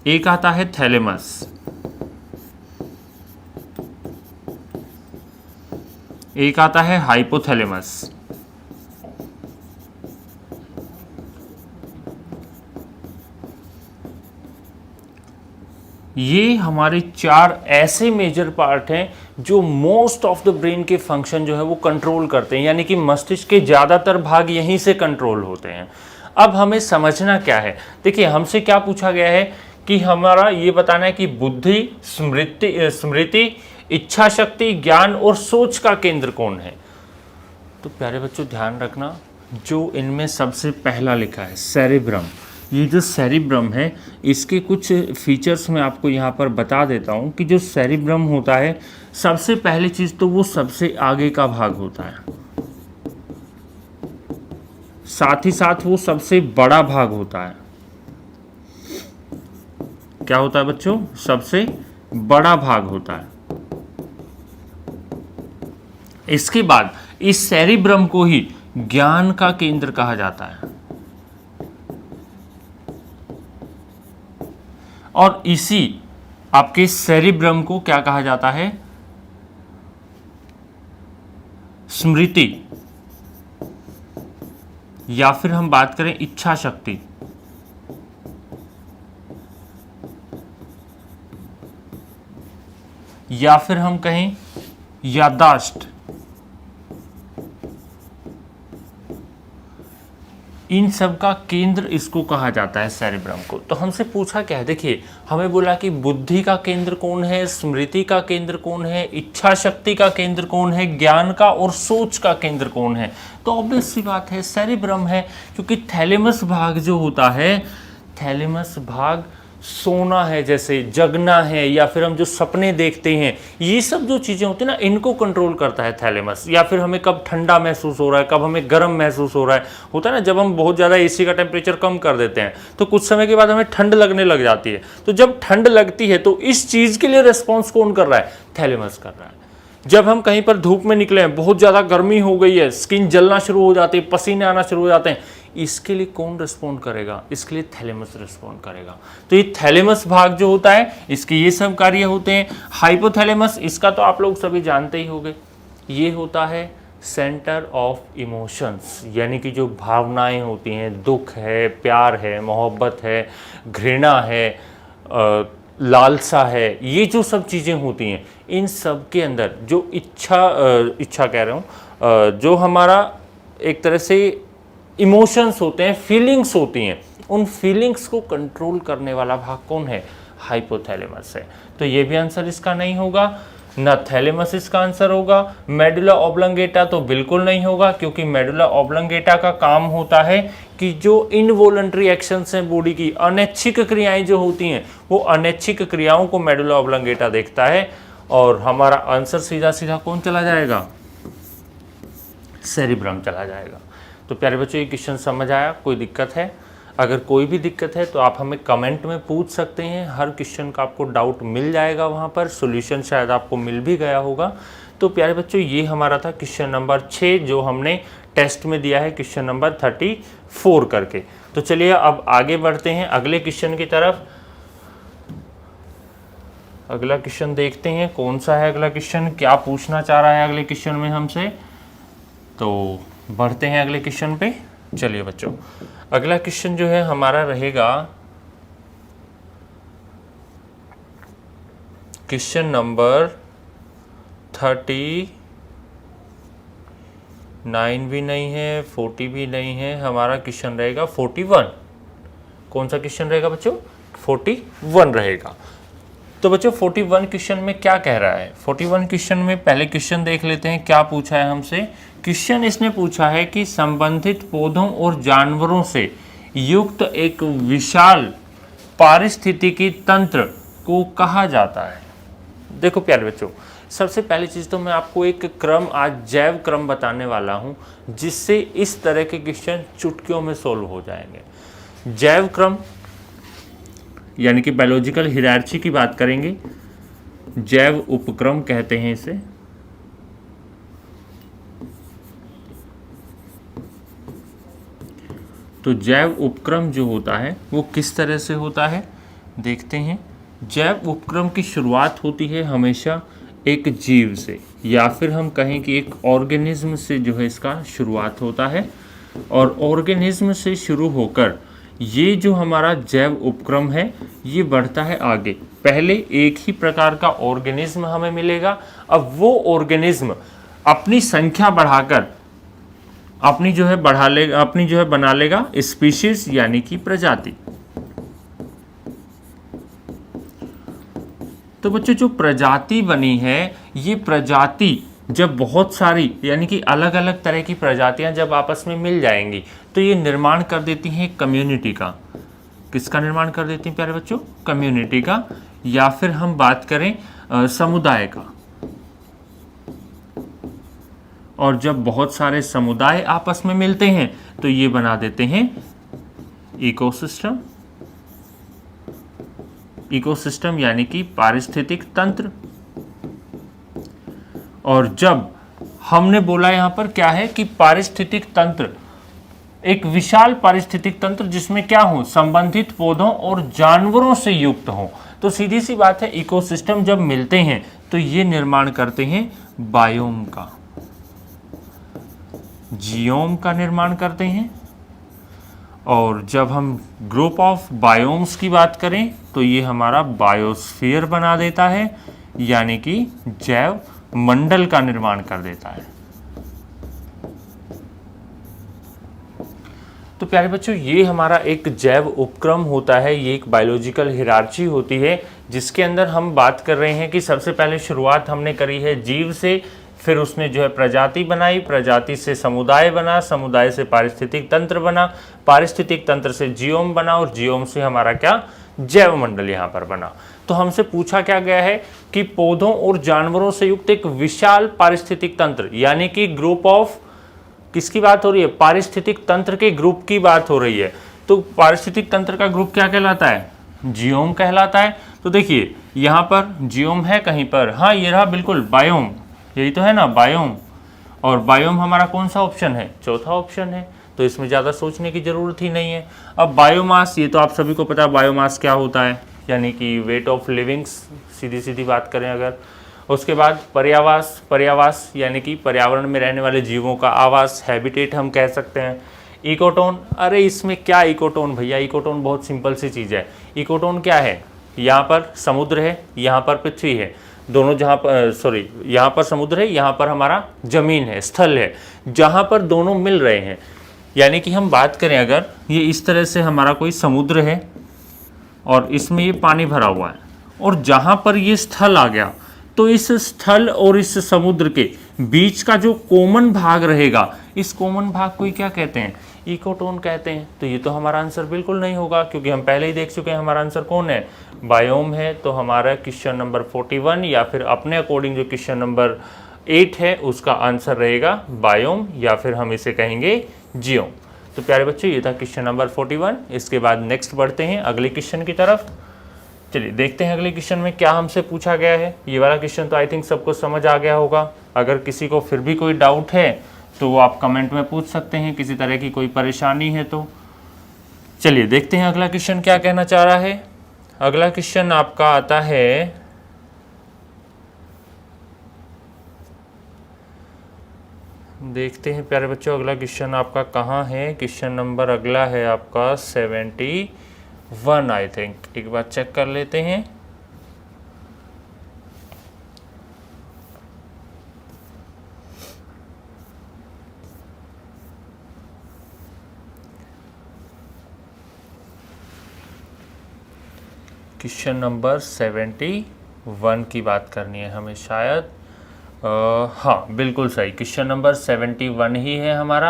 एक आता है थैलेमस, एक आता है हाइपोथैलेमस, ये हमारे 4 ऐसे मेजर पार्ट हैं जो मोस्ट ऑफ द ब्रेन के फंक्शन जो है वो कंट्रोल करते हैं, यानी कि मस्तिष्क के ज़्यादातर भाग यहीं से कंट्रोल होते हैं। अब हमें समझना क्या है, देखिए हमसे क्या पूछा गया है कि हमारा ये बताना है कि बुद्धि, स्मृति, इच्छा शक्ति, ज्ञान और सोच का केंद्र कौन है। तो प्यारे बच्चों ध्यान रखना, जो इनमें सबसे पहला लिखा है सेरेब्रम, ये जो सेरिब्रम है इसके कुछ फीचर्स मैं आपको यहाँ पर बता देता हूँ कि जो सेरिब्रम होता है सबसे पहली चीज़ तो वो सबसे आगे का भाग होता है, साथ ही साथ वो सबसे बड़ा भाग होता है। क्या होता है बच्चों, सबसे बड़ा भाग होता है। इसके बाद इस सेरिब्रम को ही ज्ञान का केंद्र कहा जाता है और इसी आपके सेरिब्रम को क्या कहा जाता है, स्मृति, या फिर हम बात करें इच्छा शक्ति, या फिर हम कहें याददाश्त, इन सब का केंद्र इसको कहा जाता है सेरिब्रम को। तो हमसे पूछा क्या है, देखिए हमें बोला कि बुद्धि का केंद्र कौन है, स्मृति का केंद्र कौन है, इच्छा शक्ति का केंद्र कौन है, ज्ञान का और सोच का केंद्र कौन है। तो ऑब्वियस सी बात है सेरिब्रम है, क्योंकि थैलेमस भाग जो होता है, थैलेमस भाग सोना है, जैसे जगना है, या फिर हम जो सपने देखते हैं, ये सब जो चीज़ें होती हैं ना, इनको कंट्रोल करता है थैलेमस। या फिर हमें कब ठंडा महसूस हो रहा है, कब हमें गर्म महसूस हो रहा है, होता है ना, जब हम बहुत ज़्यादा एसी का टेम्परेचर कम कर देते हैं तो कुछ समय के बाद हमें ठंड लगने लग जाती है। तो जब ठंड लगती है तो इस चीज़ के लिए रिस्पॉन्स कौन कर रहा है, थैलेमस कर रहा है। जब हम कहीं पर धूप में निकले हैं, बहुत ज़्यादा गर्मी हो गई है, स्किन जलना शुरू हो जाती है, पसीने आना शुरू हो जाते हैं, इसके लिए कौन रिस्पॉन्ड करेगा, इसके लिए थैलेमस रिस्पॉन्ड करेगा। तो ये थैलेमस भाग जो होता है, इसके ये सब कार्य होते हैं। हाइपोथैलेमस, इसका तो आप लोग सभी जानते ही होंगे, ये होता है सेंटर ऑफ इमोशंस, यानी कि जो भावनाएं होती हैं, दुख है, प्यार है, मोहब्बत है, घृणा है, लालसा है, ये जो सब चीज़ें होती हैं, इन सब के अंदर जो इच्छा कह रहा हूँ, जो हमारा एक तरह से इमोशंस होते हैं, फीलिंग्स होती हैं, उन फीलिंग्स को कंट्रोल करने वाला भाग कौन है, हाइपोथैलेमस है। तो ये भी आंसर इसका नहीं होगा, ना थैलेमस इसका आंसर होगा। मेडुला ऑब्लंगेटा तो बिल्कुल नहीं होगा, क्योंकि मेडुला ऑब्लंगेटा का काम होता है कि जो इनवॉलंटरी एक्शंस हैं बॉडी की, अनैच्छिक क्रियाएं जो होती हैं, वो अनैच्छिक क्रियाओं को मेडुला ऑब्लंगेटा देखता है। और हमारा आंसर सीधा सीधा कौन चला जाएगा, सेरिब्रम चला जाएगा। तो प्यारे बच्चों, ये क्वेश्चन समझ आया? कोई दिक्कत है? अगर कोई भी दिक्कत है तो आप हमें कमेंट में पूछ सकते हैं। हर क्वेश्चन का आपको डाउट मिल जाएगा, वहाँ पर सॉल्यूशन शायद आपको मिल भी गया होगा। तो प्यारे बच्चों, ये हमारा था क्वेश्चन नंबर 6 जो हमने टेस्ट में दिया है, क्वेश्चन नंबर 34 करके। तो चलिए अब आगे बढ़ते हैं अगले क्वेश्चन की तरफ। अगला क्वेश्चन देखते हैं कौन सा है अगला क्वेश्चन, क्या पूछना चाह रहा है अगले क्वेश्चन में हमसे। तो बढ़ते हैं अगले क्वेश्चन पे। चलिए बच्चों, अगला क्वेश्चन जो है हमारा रहेगा क्वेश्चन नंबर 39 भी नहीं है, 40 भी नहीं है, हमारा क्वेश्चन रहेगा 41। कौन सा क्वेश्चन रहेगा बच्चों? 41 रहेगा। तो बच्चों 41 क्वेश्चन में क्या कह रहा है? 41 क्वेश्चन में पहले क्वेश्चन देख लेते हैं, क्या पूछा है हमसे। क्वेश्चन इसने पूछा है कि संबंधित पौधों और जानवरों से युक्त एक विशाल पारिस्थितिकी तंत्र को कहा जाता है। देखो प्यारे बच्चों, सबसे पहली चीज़ तो मैं आपको एक क्रम, आज जैव क्रम बताने वाला हूं, जिससे इस तरह के क्वेश्चन चुटकियों में सोल्व हो जाएंगे। जैव क्रम यानी कि बायोलॉजिकल हायरार्की की बात करेंगे, जैव उपक्रम कहते हैं इसे। तो जैव उपक्रम जो होता है वो किस तरह से होता है देखते हैं। जैव उपक्रम की शुरुआत होती है हमेशा एक जीव से, या फिर हम कहें कि एक ऑर्गेनिज्म से जो है इसका शुरुआत होता है। और ऑर्गेनिज्म से शुरू होकर ये जो हमारा जैव उपक्रम है ये बढ़ता है आगे। पहले एक ही प्रकार का ऑर्गेनिज्म हमें मिलेगा, अब वो ऑर्गेनिज्म अपनी संख्या बढ़ाकर अपनी जो है बना लेगा स्पीशीज यानी कि प्रजाति। तो बच्चों जो प्रजाति बनी है, ये प्रजाति जब बहुत सारी यानी कि अलग अलग तरह की प्रजातियां जब आपस में मिल जाएंगी तो ये निर्माण कर देती हैं कम्युनिटी का। किसका निर्माण कर देती हैं प्यारे बच्चों? कम्युनिटी का, या फिर हम बात करें समुदाय का। और जब बहुत सारे समुदाय आपस में मिलते हैं तो ये बना देते हैं इकोसिस्टम। इकोसिस्टम यानी कि पारिस्थितिक तंत्र। और जब हमने बोला यहां पर क्या है कि पारिस्थितिक तंत्र, एक विशाल पारिस्थितिक तंत्र जिसमें क्या हो, संबंधित पौधों और जानवरों से युक्त हो, तो सीधी सी बात है इकोसिस्टम जब मिलते हैं तो ये निर्माण करते हैं बायोम का। जियोम का निर्माण करते हैं। और जब हम ग्रुप ऑफ बायोम्स की बात करें तो ये हमारा बायोस्फीयर बना देता है, यानी कि जैव मंडल का निर्माण कर देता है। तो प्यारे बच्चों, ये हमारा एक जैव उपक्रम होता है, ये एक बायोलॉजिकल हिरार्ची होती है, जिसके अंदर हम बात कर रहे हैं कि सबसे पहले शुरुआत हमने करी है जीव से, फिर उसने जो है प्रजाति बनाई, प्रजाति से समुदाय बना, समुदाय से पारिस्थितिक तंत्र बना, पारिस्थितिक तंत्र से जियोम बना, और जियोम से हमारा क्या जैव मंडल यहाँ पर बना। तो हमसे पूछा क्या गया है कि पौधों और जानवरों से युक्त एक विशाल पारिस्थितिक तंत्र, यानी कि ग्रुप ऑफ, किसकी बात हो रही है, पारिस्थितिक तंत्र के ग्रुप की बात हो रही है। तो पारिस्थितिक तंत्र का ग्रुप क्या कहलाता है, जियोम कहलाता है। तो देखिए यहाँ पर जियोम है कहीं पर, हाँ ये रहा बिल्कुल बायोम, यही तो है ना बायोम। और बायोम हमारा कौन सा ऑप्शन है, चौथा ऑप्शन है, तो इसमें ज़्यादा सोचने की ज़रूरत ही नहीं है। अब बायोमास, ये तो आप सभी को पता है बायोमास क्या होता है, यानी कि वेट ऑफ लिविंग्स, सीधी सीधी बात करें अगर। उसके बाद पर्यावास, पर्यावास यानी कि पर्यावरण में रहने वाले जीवों का आवास, हैबिटेट हम कह सकते हैं। इकोटोन, अरे इसमें क्या इकोटोन भैया, इकोटोन बहुत सिंपल सी चीज़ है। इकोटोन क्या है, यहाँ पर समुद्र है, यहाँ पर पृथ्वी है, दोनों जहाँ पर सॉरी यहाँ पर समुद्र है, यहाँ पर हमारा जमीन है, स्थल है, जहाँ पर दोनों मिल रहे हैं। यानी कि हम बात करें अगर ये इस तरह से हमारा कोई समुद्र है और इसमें ये पानी भरा हुआ है, और जहाँ पर ये स्थल आ गया, तो इस स्थल और इस समुद्र के बीच का जो कॉमन भाग रहेगा, इस कॉमन भाग को ही क्या कहते हैं, इकोटोन कहते हैं। तो ये तो हमारा आंसर बिल्कुल नहीं होगा, क्योंकि हम पहले ही देख चुके हैं हमारा आंसर कौन है, बायोम है। तो हमारा क्वेश्चन नंबर 41 या फिर अपने अकॉर्डिंग जो क्वेश्चन नंबर 8 है उसका आंसर रहेगा बायोम, या फिर हम इसे कहेंगे जियोम। तो प्यारे बच्चों, ये था क्वेश्चन नंबर 41। इसके बाद नेक्स्ट बढ़ते हैं अगले क्वेश्चन की तरफ। चलिए देखते हैं अगले क्वेश्चन में क्या हमसे पूछा गया है। ये वाला क्वेश्चन तो आई थिंक सबको समझ आ गया होगा। अगर किसी को फिर भी कोई डाउट है तो वो आप कमेंट में पूछ सकते हैं, किसी तरह की कोई परेशानी है तो। चलिए देखते हैं अगला क्वेश्चन क्या कहना चाह रहा है। अगला क्वेश्चन आपका आता है, देखते हैं प्यारे बच्चों अगला क्वेश्चन आपका कहाँ है। क्वेश्चन नंबर अगला है आपका 71 आई थिंक, एक बार चेक कर लेते हैं। क्वेश्चन नंबर 71 की बात करनी है हमें शायद। हाँ बिल्कुल सही, क्वेश्चन नंबर 71 ही है हमारा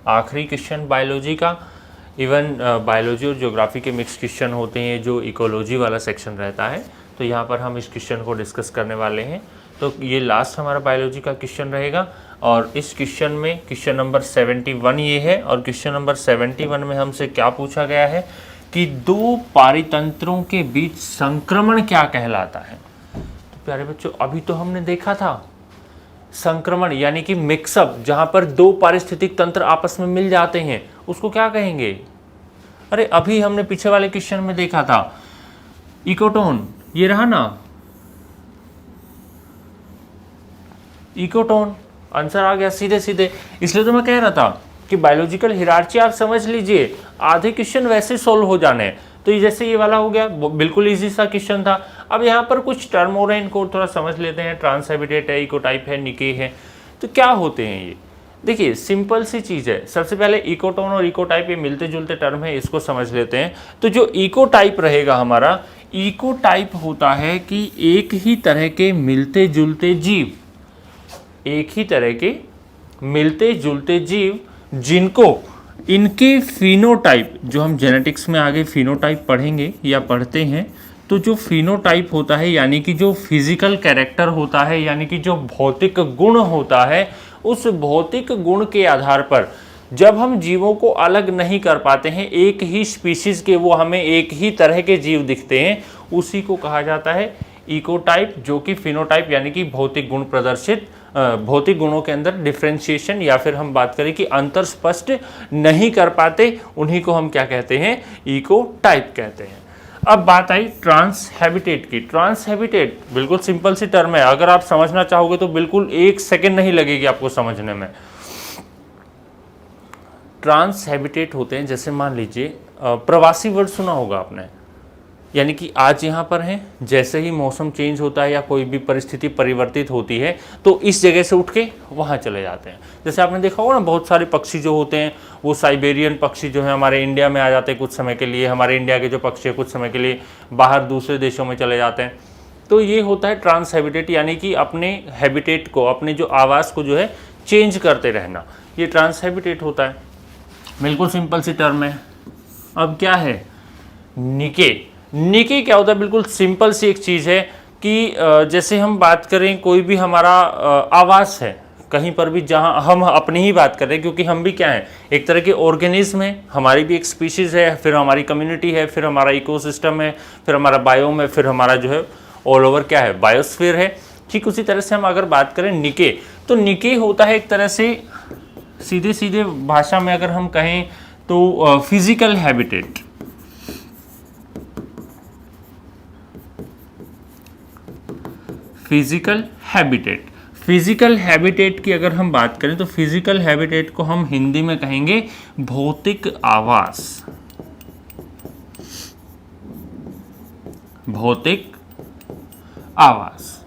आखिरी क्वेश्चन बायोलॉजी का। इवन बायोलॉजी और ज्योग्राफी के मिक्स क्वेश्चन होते हैं जो इकोलॉजी वाला सेक्शन रहता है, तो यहाँ पर हम इस क्वेश्चन को डिस्कस करने वाले हैं। तो ये लास्ट हमारा बायोलॉजी का क्वेश्चन रहेगा, और इस क्वेश्चन में क्वेश्चन नंबर 71 ये है। और क्वेश्चन नंबर 71 में हमसे क्या पूछा गया है कि दो पारितंत्रों के बीच संक्रमण क्या कहलाता है। तो प्यारे बच्चों, अभी तो हमने देखा था संक्रमण यानी कि मिक्सअप, जहां पर दो पारिस्थितिक तंत्र आपस में मिल जाते हैं उसको क्या कहेंगे। अरे अभी हमने पीछे वाले क्वेश्चन में देखा था इकोटोन, ये रहा ना इकोटोन, आंसर आ गया सीधे सीधे। इसलिए तो मैं कह रहा था कि बायोलॉजिकल हिरार्ची आप समझ लीजिए, आधे क्वेश्चन वैसे सॉल्व हो जाने हैं। तो ये जैसे ये वाला हो गया, बिल्कुल इजी सा क्वेश्चन था। अब यहाँ पर कुछ टर्म हो रहे हैं, इनको थोड़ा समझ लेते हैं। ट्रांसहैबिटेट है, इकोटाइप है, निके है, तो क्या होते हैं ये। देखिए सिंपल सी चीज़ है, सबसे पहले इकोटोन और इकोटाइप ये मिलते जुलते टर्म है, इसको समझ लेते हैं। तो जो इकोटाइप रहेगा हमारा, इकोटाइप होता है कि एक ही तरह के मिलते जुलते जीव, एक ही तरह के मिलते जुलते जीव जिनको इनके फिनोटाइप, जो हम जेनेटिक्स में आगे फिनोटाइप पढ़ेंगे या पढ़ते हैं, तो जो फिनोटाइप होता है यानी कि जो फिजिकल कैरेक्टर होता है, यानी कि जो भौतिक गुण होता है, उस भौतिक गुण के आधार पर जब हम जीवों को अलग नहीं कर पाते हैं, एक ही स्पीशीज के वो हमें एक ही तरह के जीव दिखते हैं, उसी को कहा जाता है इकोटाइप, जो कि फिनोटाइप यानी कि भौतिक गुण प्रदर्शित, भौतिक गुणों के अंदर डिफ्रेंशिएशन या फिर हम बात करें कि अंतर स्पष्ट नहीं कर पाते, उन्हीं को हम क्या कहते हैं, इकोटाइप कहते हैं। अब बात आई ट्रांसहैबिटेट की। ट्रांसहैबिटेट बिल्कुल सिंपल सी टर्म है, अगर आप समझना चाहोगे तो बिल्कुल 1 सेकंड नहीं लगेगी आपको समझने में। ट्रांस हैबिटेट होते हैं, जैसे मान लीजिए प्रवासी वर्ड सुना होगा आपने, यानी कि आज यहाँ पर हैं, जैसे ही मौसम चेंज होता है या कोई भी परिस्थिति परिवर्तित होती है तो इस जगह से उठ के वहाँ चले जाते हैं। जैसे आपने देखा होगा ना, बहुत सारे पक्षी जो होते हैं वो साइबेरियन पक्षी जो है हमारे इंडिया में आ जाते हैं कुछ समय के लिए, हमारे इंडिया के जो पक्षी है कुछ समय के लिए बाहर दूसरे देशों में चले जाते हैं। तो ये होता है ट्रांस हैबिटेट, यानी कि अपने हैबिटेट को, अपने जो आवास को जो है चेंज करते रहना, ये ट्रांस हैबिटेट होता है। बिल्कुल सिंपल सी टर्म है। अब क्या है निके? निके क्या होता है? बिल्कुल सिंपल सी एक चीज़ है कि जैसे हम बात करें, कोई भी हमारा आवास है कहीं पर भी, जहां हम अपनी ही बात कर रहे हैं, क्योंकि हम भी क्या हैं, एक तरह के ऑर्गेनिज्म है, हमारी भी एक स्पीशीज़ है, फिर हमारी कम्युनिटी है, फिर हमारा इकोसिस्टम है, फिर हमारा बायोम है, फिर हमारा जो है ऑल ओवर क्या है, बायोस्फीयर है। ठीक उसी तरह से हम अगर बात करें निके, तो निके होता है एक तरह से सीधे सीधे भाषा में अगर हम कहें तो physical habitat. Physical habitat, physical habitat की अगर हम बात करें तो फिजिकल हैबिटेट को हम हिंदी में कहेंगे भौतिक आवास। भौतिक आवास।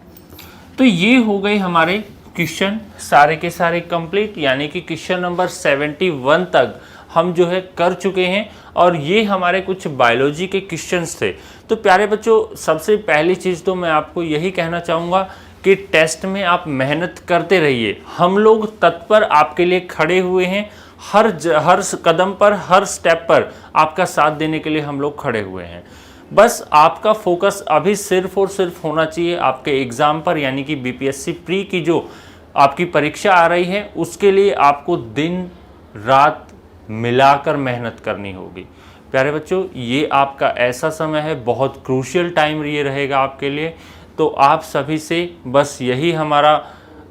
तो ये हो गए हमारे क्वेश्चन सारे के सारे कंप्लीट, यानी कि क्वेश्चन नंबर 71 तक हम जो है कर चुके हैं, और ये हमारे कुछ बायोलॉजी के क्वेश्चंस थे। तो प्यारे बच्चों, सबसे पहली चीज़ तो मैं आपको यही कहना चाहूँगा कि टेस्ट में आप मेहनत करते रहिए। हम लोग तत्पर आपके लिए खड़े हुए हैं, हर कदम पर, हर स्टेप पर आपका साथ देने के लिए हम लोग खड़े हुए हैं। बस आपका फोकस अभी सिर्फ और सिर्फ होना चाहिए आपके एग्ज़ाम पर, यानी कि बीपीएससी प्री की जो आपकी परीक्षा आ रही है उसके लिए आपको दिन रात मिलाकर मेहनत करनी होगी। प्यारे बच्चों, ये आपका ऐसा समय है, बहुत क्रूशियल टाइम ये रहेगा आपके लिए। तो आप सभी से बस यही हमारा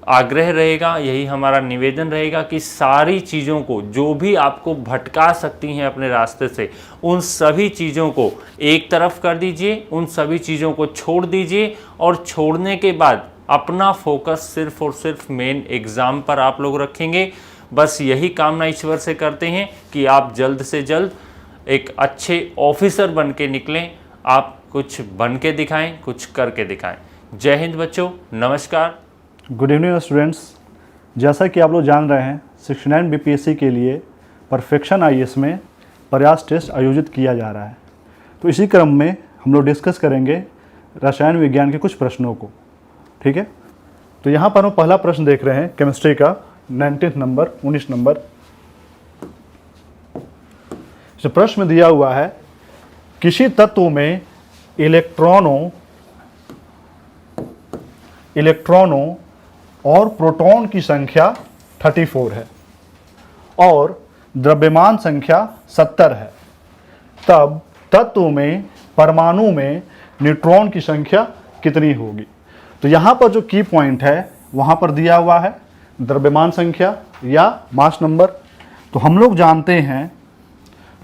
आग्रह रहेगा, यही हमारा निवेदन रहेगा कि सारी चीज़ों को जो भी आपको भटका सकती हैं अपने रास्ते से, उन सभी चीज़ों को एक तरफ कर दीजिए, उन सभी चीज़ों को छोड़ दीजिए, और छोड़ने के बाद अपना फोकस सिर्फ और सिर्फ मेन एग्ज़ाम पर आप लोग रखेंगे। बस यही कामना ईश्वर से करते हैं कि आप जल्द से जल्द एक अच्छे ऑफिसर बन के निकलें, आप कुछ बन के दिखाएं, कुछ करके दिखाएं। जय हिंद बच्चों, नमस्कार। Good evening students. जैसा कि आप लोग जान रहे हैं, 69 बीपीएससी के लिए परफेक्शन आईएएस में प्रयास टेस्ट आयोजित किया जा रहा है। तो इसी क्रम में हम लोग डिस्कस करेंगे रसायन विज्ञान के कुछ प्रश्नों को। ठीक है, तो यहाँ पर हम पहला प्रश्न देख रहे हैं केमिस्ट्री का 19 नंबर 19 नंबर। इस प्रश्न में दिया हुआ है, किसी तत्व में इलेक्ट्रॉनों और प्रोटॉन की संख्या 34 है और द्रव्यमान संख्या 70 है, तब तत्व में परमाणु में न्यूट्रॉन की संख्या कितनी होगी। तो यहाँ पर जो की पॉइंट है वहाँ पर दिया हुआ है द्रव्यमान संख्या या मास नंबर। तो हम लोग जानते हैं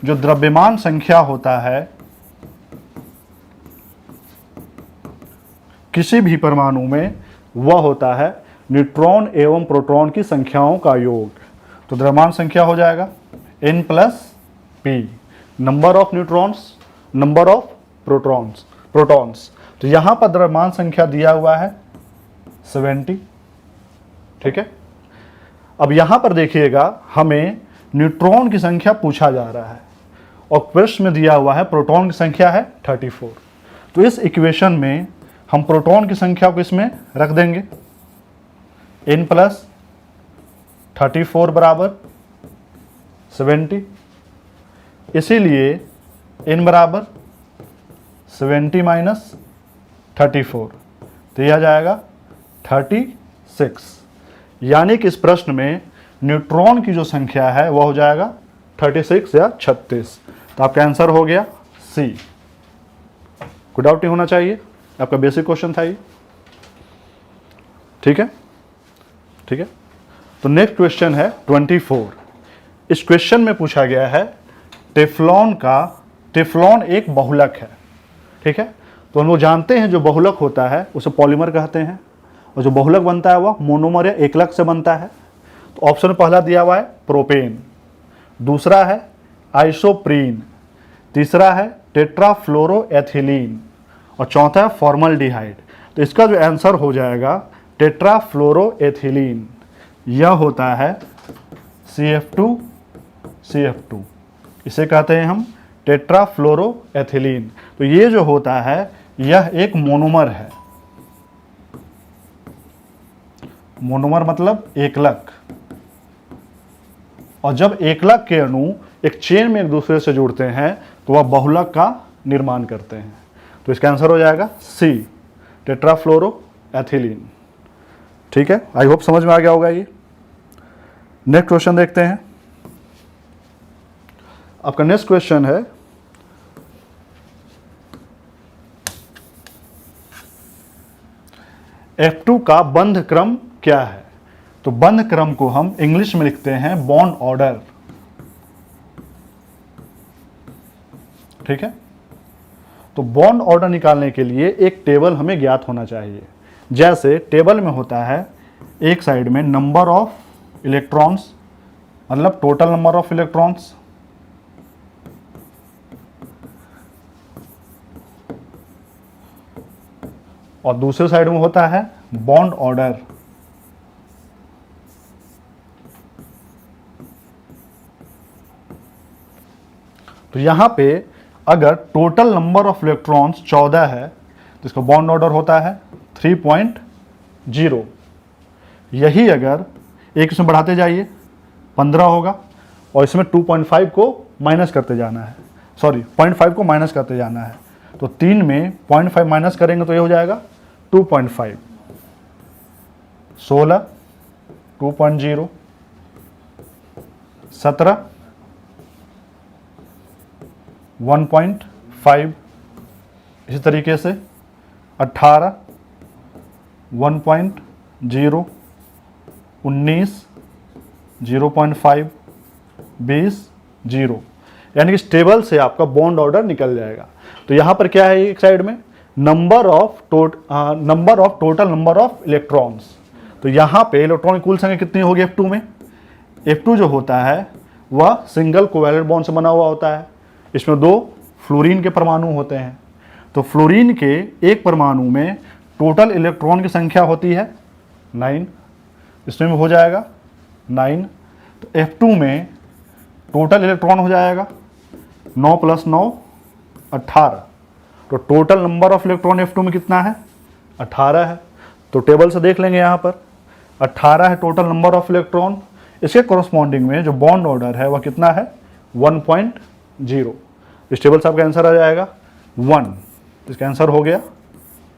जो द्रव्यमान संख्या होता है किसी भी परमाणु में, वह होता है न्यूट्रॉन एवं प्रोटॉन की संख्याओं का योग। तो द्रव्यमान संख्या हो जाएगा n plus p, number of neutrons, number of protons. तो यहाँ पर द्रव्यमान संख्या दिया हुआ है 70। ठीक है, अब यहाँ पर देखिएगा हमें न्यूट्रॉन की संख्या पूछा जा रहा है और प्रश्न में दिया हुआ है प्रोटॉन की संख्या है 34। तो इस इक्वेशन में हम प्रोटॉन की संख्या को इसमें रख देंगे, n प्लस 34 बराबर 70, इसीलिए n बराबर 70 माइनस 34, तो यह आ जाएगा 36। यानी कि इस प्रश्न में न्यूट्रॉन की जो संख्या है वह हो जाएगा 36 या 36। तो आपका आंसर हो गया सी। कोई डाउट नहीं होना चाहिए, आपका बेसिक क्वेश्चन था ये। ठीक है, ठीक है। तो नेक्स्ट क्वेश्चन है 24। इस क्वेश्चन में पूछा गया है टेफ्लॉन एक बहुलक है। ठीक है, तो हम लोग जानते हैं जो बहुलक होता है उसे पॉलीमर कहते हैं, और जो बहुलक बनता है वह मोनोमर या एकलक से बनता है। तो ऑप्शन पहला दिया हुआ है प्रोपेन, दूसरा है आइसोप्रीन, तीसरा है टेट्राफ्लोरोएथिलीन और चौथा है फॉर्मल्डिहाइड। तो इसका जो आंसर हो जाएगा टेट्राफ्लोरोएथिलीन, यह होता है CF2, इसे कहते हैं हम टेट्राफ्लोरोएथिलीन। तो ये जो होता है यह एक मोनोमर है। मोनोमर मतलब एकलक, और जब एकलक के अणु एक चेन में एक दूसरे से जुड़ते हैं तो वह बहुलक का निर्माण करते हैं। तो इसका आंसर हो जाएगा सी, टेट्राफ्लोरोएथिलीन। ठीक है, आई होप समझ में आ गया होगा ये। नेक्स्ट क्वेश्चन देखते हैं। आपका नेक्स्ट क्वेश्चन है F2 का बंध क्रम क्या है? तो बंध क्रम को हम इंग्लिश में लिखते हैं बॉन्ड ऑर्डर। ठीक है, तो बॉन्ड ऑर्डर निकालने के लिए एक टेबल हमें ज्ञात होना चाहिए। जैसे टेबल में होता है एक साइड में नंबर ऑफ इलेक्ट्रॉन्स, मतलब टोटल नंबर ऑफ इलेक्ट्रॉन्स, और दूसरे साइड में होता है बॉन्ड ऑर्डर। तो यहां पे अगर टोटल नंबर ऑफ इलेक्ट्रॉन्स 14 है तो इसका बॉन्ड ऑर्डर होता है 3.0। यही अगर एक इसमें बढ़ाते जाइए 15 होगा, और इसमें 2.5 को माइनस करते जाना है, सॉरी 0.5 को माइनस करते जाना है। तो 3 में 0.5 माइनस करेंगे तो ये हो जाएगा 2.5, 16, 2.0, 17, 1.5, इसी तरीके से 18, 1.0, 19, 0.5, 20, 0। यानी कि इस टेबल से आपका बॉन्ड ऑर्डर निकल जाएगा। तो यहाँ पर क्या है, एक साइड में number of total number of electrons. तो यहाँ पे इलेक्ट्रॉन की कुल संख्या कितनी होगी F2 में? F2 जो होता है वह सिंगल कोवैलेंट बॉन्ड से बना हुआ होता है। इसमें 2 फ्लोरीन के परमाणु होते हैं। तो फ्लोरीन के एक परमाणु में टोटल इलेक्ट्रॉन की संख्या होती है 9, इसमें हो जाएगा 9। तो F2 में टोटल इलेक्ट्रॉन हो जाएगा 9 + 9 18। तो total number of electron F2 में कितना है? 18 है। तो टेबल से देख लेंगे, यहाँ पर 18 है टोटल नंबर ऑफ इलेक्ट्रॉन। इसके कोरस्पॉन्डिंग में जो बॉन्ड ऑर्डर है वह कितना है? 1.0। इस टेबल से आपका आंसर आ जाएगा 1। इसका आंसर हो गया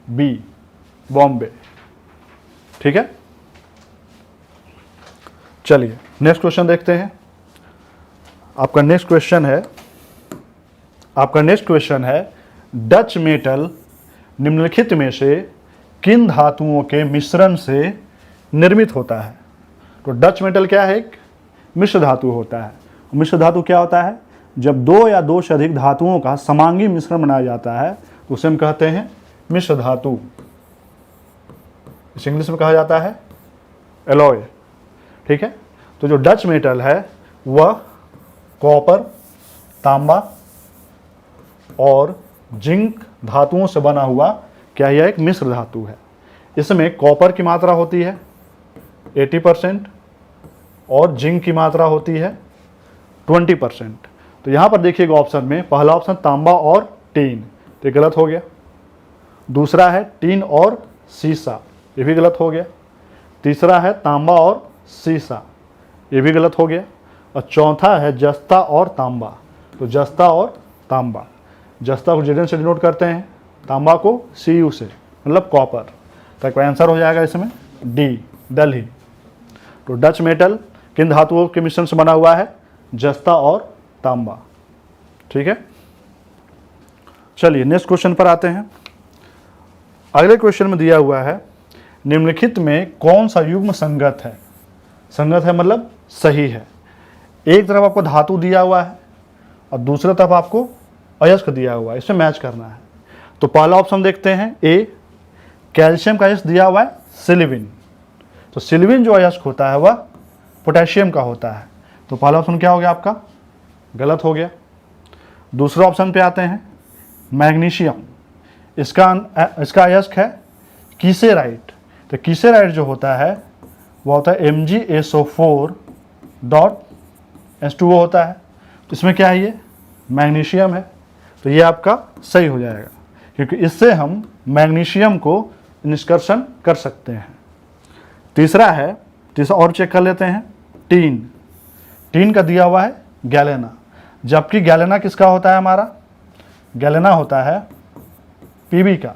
बी, बॉम्बे। ठीक है, चलिए नेक्स्ट क्वेश्चन देखते हैं। आपका नेक्स्ट क्वेश्चन है डच मेटल निम्नलिखित में से किन धातुओं के मिश्रण से निर्मित होता है? तो डच मेटल क्या है? एक मिश्र धातु होता है। मिश्र धातु क्या होता है? जब 2 या 2 से अधिक धातुओं का समांगी मिश्रण बनाया जाता है तो उसे हम कहते हैं मिश्र धातु। इसे इंग्लिश में कहा जाता है एलॉय। ठीक है, तो जो डच मेटल है वह कॉपर, तांबा और जिंक धातुओं से बना हुआ क्या यह एक मिश्र धातु है। इसमें कॉपर की मात्रा होती है 80% और जिंक की मात्रा होती है 20%। तो यहाँ पर देखिएगा ऑप्शन में पहला ऑप्शन तांबा और टीन, तो ये गलत हो गया। दूसरा है टीन और सीसा, ये भी गलत हो गया। तीसरा है तांबा और सीसा, ये भी गलत हो गया। और चौथा है जस्ता और तांबा, तो जस्ता और तांबा। जस्ता को जेडन से डिनोट करते हैं, तांबा को CU से, मतलब कॉपर। तो आंसर हो जाएगा इसमें डी, दिल्ली। तो डच मेटल किन धातुओं के मिश्रण से बना हुआ है? जस्ता और तांबा। ठीक है, चलिए नेक्स्ट क्वेश्चन पर आते हैं। अगले क्वेश्चन में दिया हुआ है निम्नलिखित में कौन सा युग्म संगत है? संगत है मतलब सही है। एक तरफ आपको धातु दिया हुआ है और दूसरी तरफ आपको अयस्क दिया हुआ है, इसमें मैच करना है। तो पहला ऑप्शन देखते हैं, ए कैल्शियम का अयस्क दिया हुआ है सिलिविन। तो सिलिविन जो अयस्क होता है वह पोटेशियम का होता है। तो पहला ऑप्शन क्या हो गया आपका? गलत हो गया। दूसरे ऑप्शन पे आते हैं, मैग्नीशियम, इसका अयस्क है कीसेराइट। तो कीसेराइट जो होता है वो होता है MgSO4.H2O होता है। तो इसमें क्या है, ये मैग्नीशियम है। तो ये आपका सही हो जाएगा, क्योंकि इससे हम मैग्नीशियम को निष्कर्षण कर सकते हैं। तीसरा और चेक कर लेते हैं, टीन का दिया हुआ है गैलेना, जबकि गैलेना किसका होता है, हमारा गैलेना होता है पीबी का,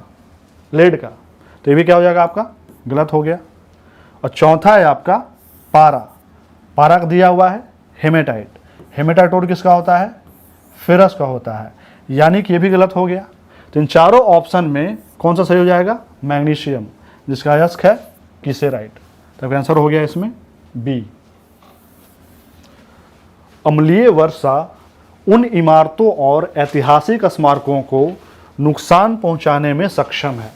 लेड का। तो ये भी क्या हो जाएगा आपका, गलत हो गया। और चौथा है आपका पारा का दिया हुआ है हेमेटाइट और किसका होता है, फेरस का होता है, यानी कि ये भी गलत हो गया। तो इन चारों ऑप्शन में कौन सा सही हो जाएगा, मैग्नीशियम, जिसका अयस्क है कीसेराइट। तो आंसर हो गया इसमें बी। अम्लीय वर्षा उन इमारतों और ऐतिहासिक स्मारकों को नुकसान पहुंचाने में सक्षम है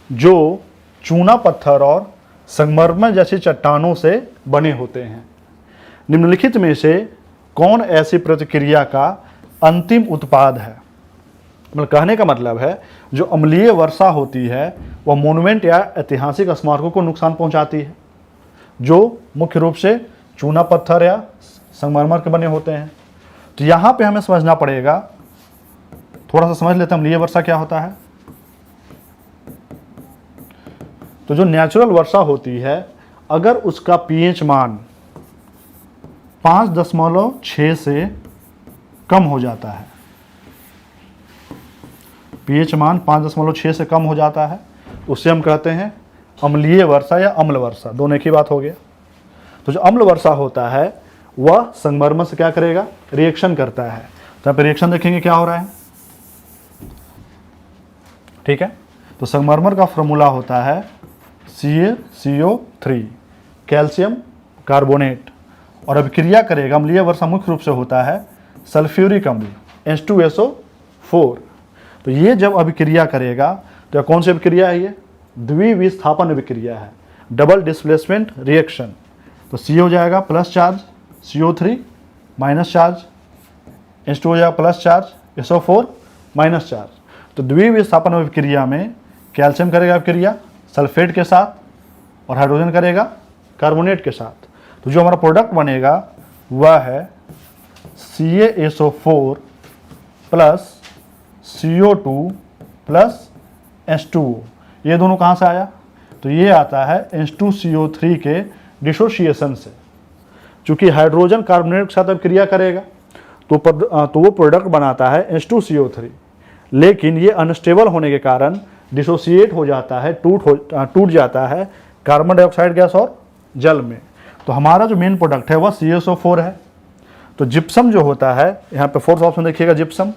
जो चूना पत्थर और संगमरमर जैसी चट्टानों से बने होते हैं। निम्नलिखित में से कौन ऐसी प्रतिक्रिया का अंतिम उत्पाद है। मतलब कहने का मतलब है, जो अम्लीय वर्षा होती है वह मोनुमेंट या ऐतिहासिक स्मारकों को नुकसान पहुंचाती है, जो मुख्य रूप से चूना पत्थर या संगमरमर के बने होते हैं। तो यहाँ पे हमें समझना पड़ेगा, थोड़ा सा समझ लेते हैं अम्लीय वर्षा क्या होता है। तो जो नेचुरल वर्षा होती है, अगर उसका पीएच मान 5.6 से कम हो जाता है, पीएच मान 5.6 से कम हो जाता है, उससे हम कहते हैं अम्लीय वर्षा या अम्ल वर्षा, दोनों की बात हो गया। तो जो अम्ल वर्षा होता है वह संगमरमर से क्या करेगा, रिएक्शन करता है। तो यहाँ पे रिएक्शन देखेंगे क्या हो रहा है, ठीक है। तो संगमरमर का फॉर्मूला होता है CaCO3, कैल्शियम कार्बोनेट, और अभिक्रिया करेगा, अम्लीय वर्षा मुख्य रूप से होता है सल्फ्यूरिक अम्ल H2SO4। तो ये जब अभिक्रिया करेगा तो कौन सी अभिक्रिया है, ये द्विविस्थापन अभिक्रिया है, डबल डिस्प्लेसमेंट रिएक्शन। तो C हो जाएगा plus charge, CO3 minus charge, H2 हो जाएगा plus charge, SO4 minus charge. तो द्विविस्थापन अभिक्रिया में कैल्शियम करेगा अभिक्रिया सल्फेट के साथ और हाइड्रोजन करेगा कार्बोनेट के साथ। तो जो हमारा प्रोडक्ट बनेगा वह है CaSO4 plus CO2 plus H2O। ये दोनों कहाँ से आया, तो ये आता है H2CO3 के डिसोसिएशन से। चूँकि हाइड्रोजन कार्बोनेट के साथ अभिक्रिया करेगा तो वो प्रोडक्ट बनाता है H2CO3, लेकिन ये अनस्टेबल होने के कारण डिसोसिएट हो जाता है, टूट जाता है कार्बन डाइऑक्साइड गैस और जल में। तो हमारा जो मेन प्रोडक्ट है वह CaSO4 है। तो जिप्सम जो होता है, यहाँ पे फोर्थ ऑप्शन देखिएगा जिप्सम,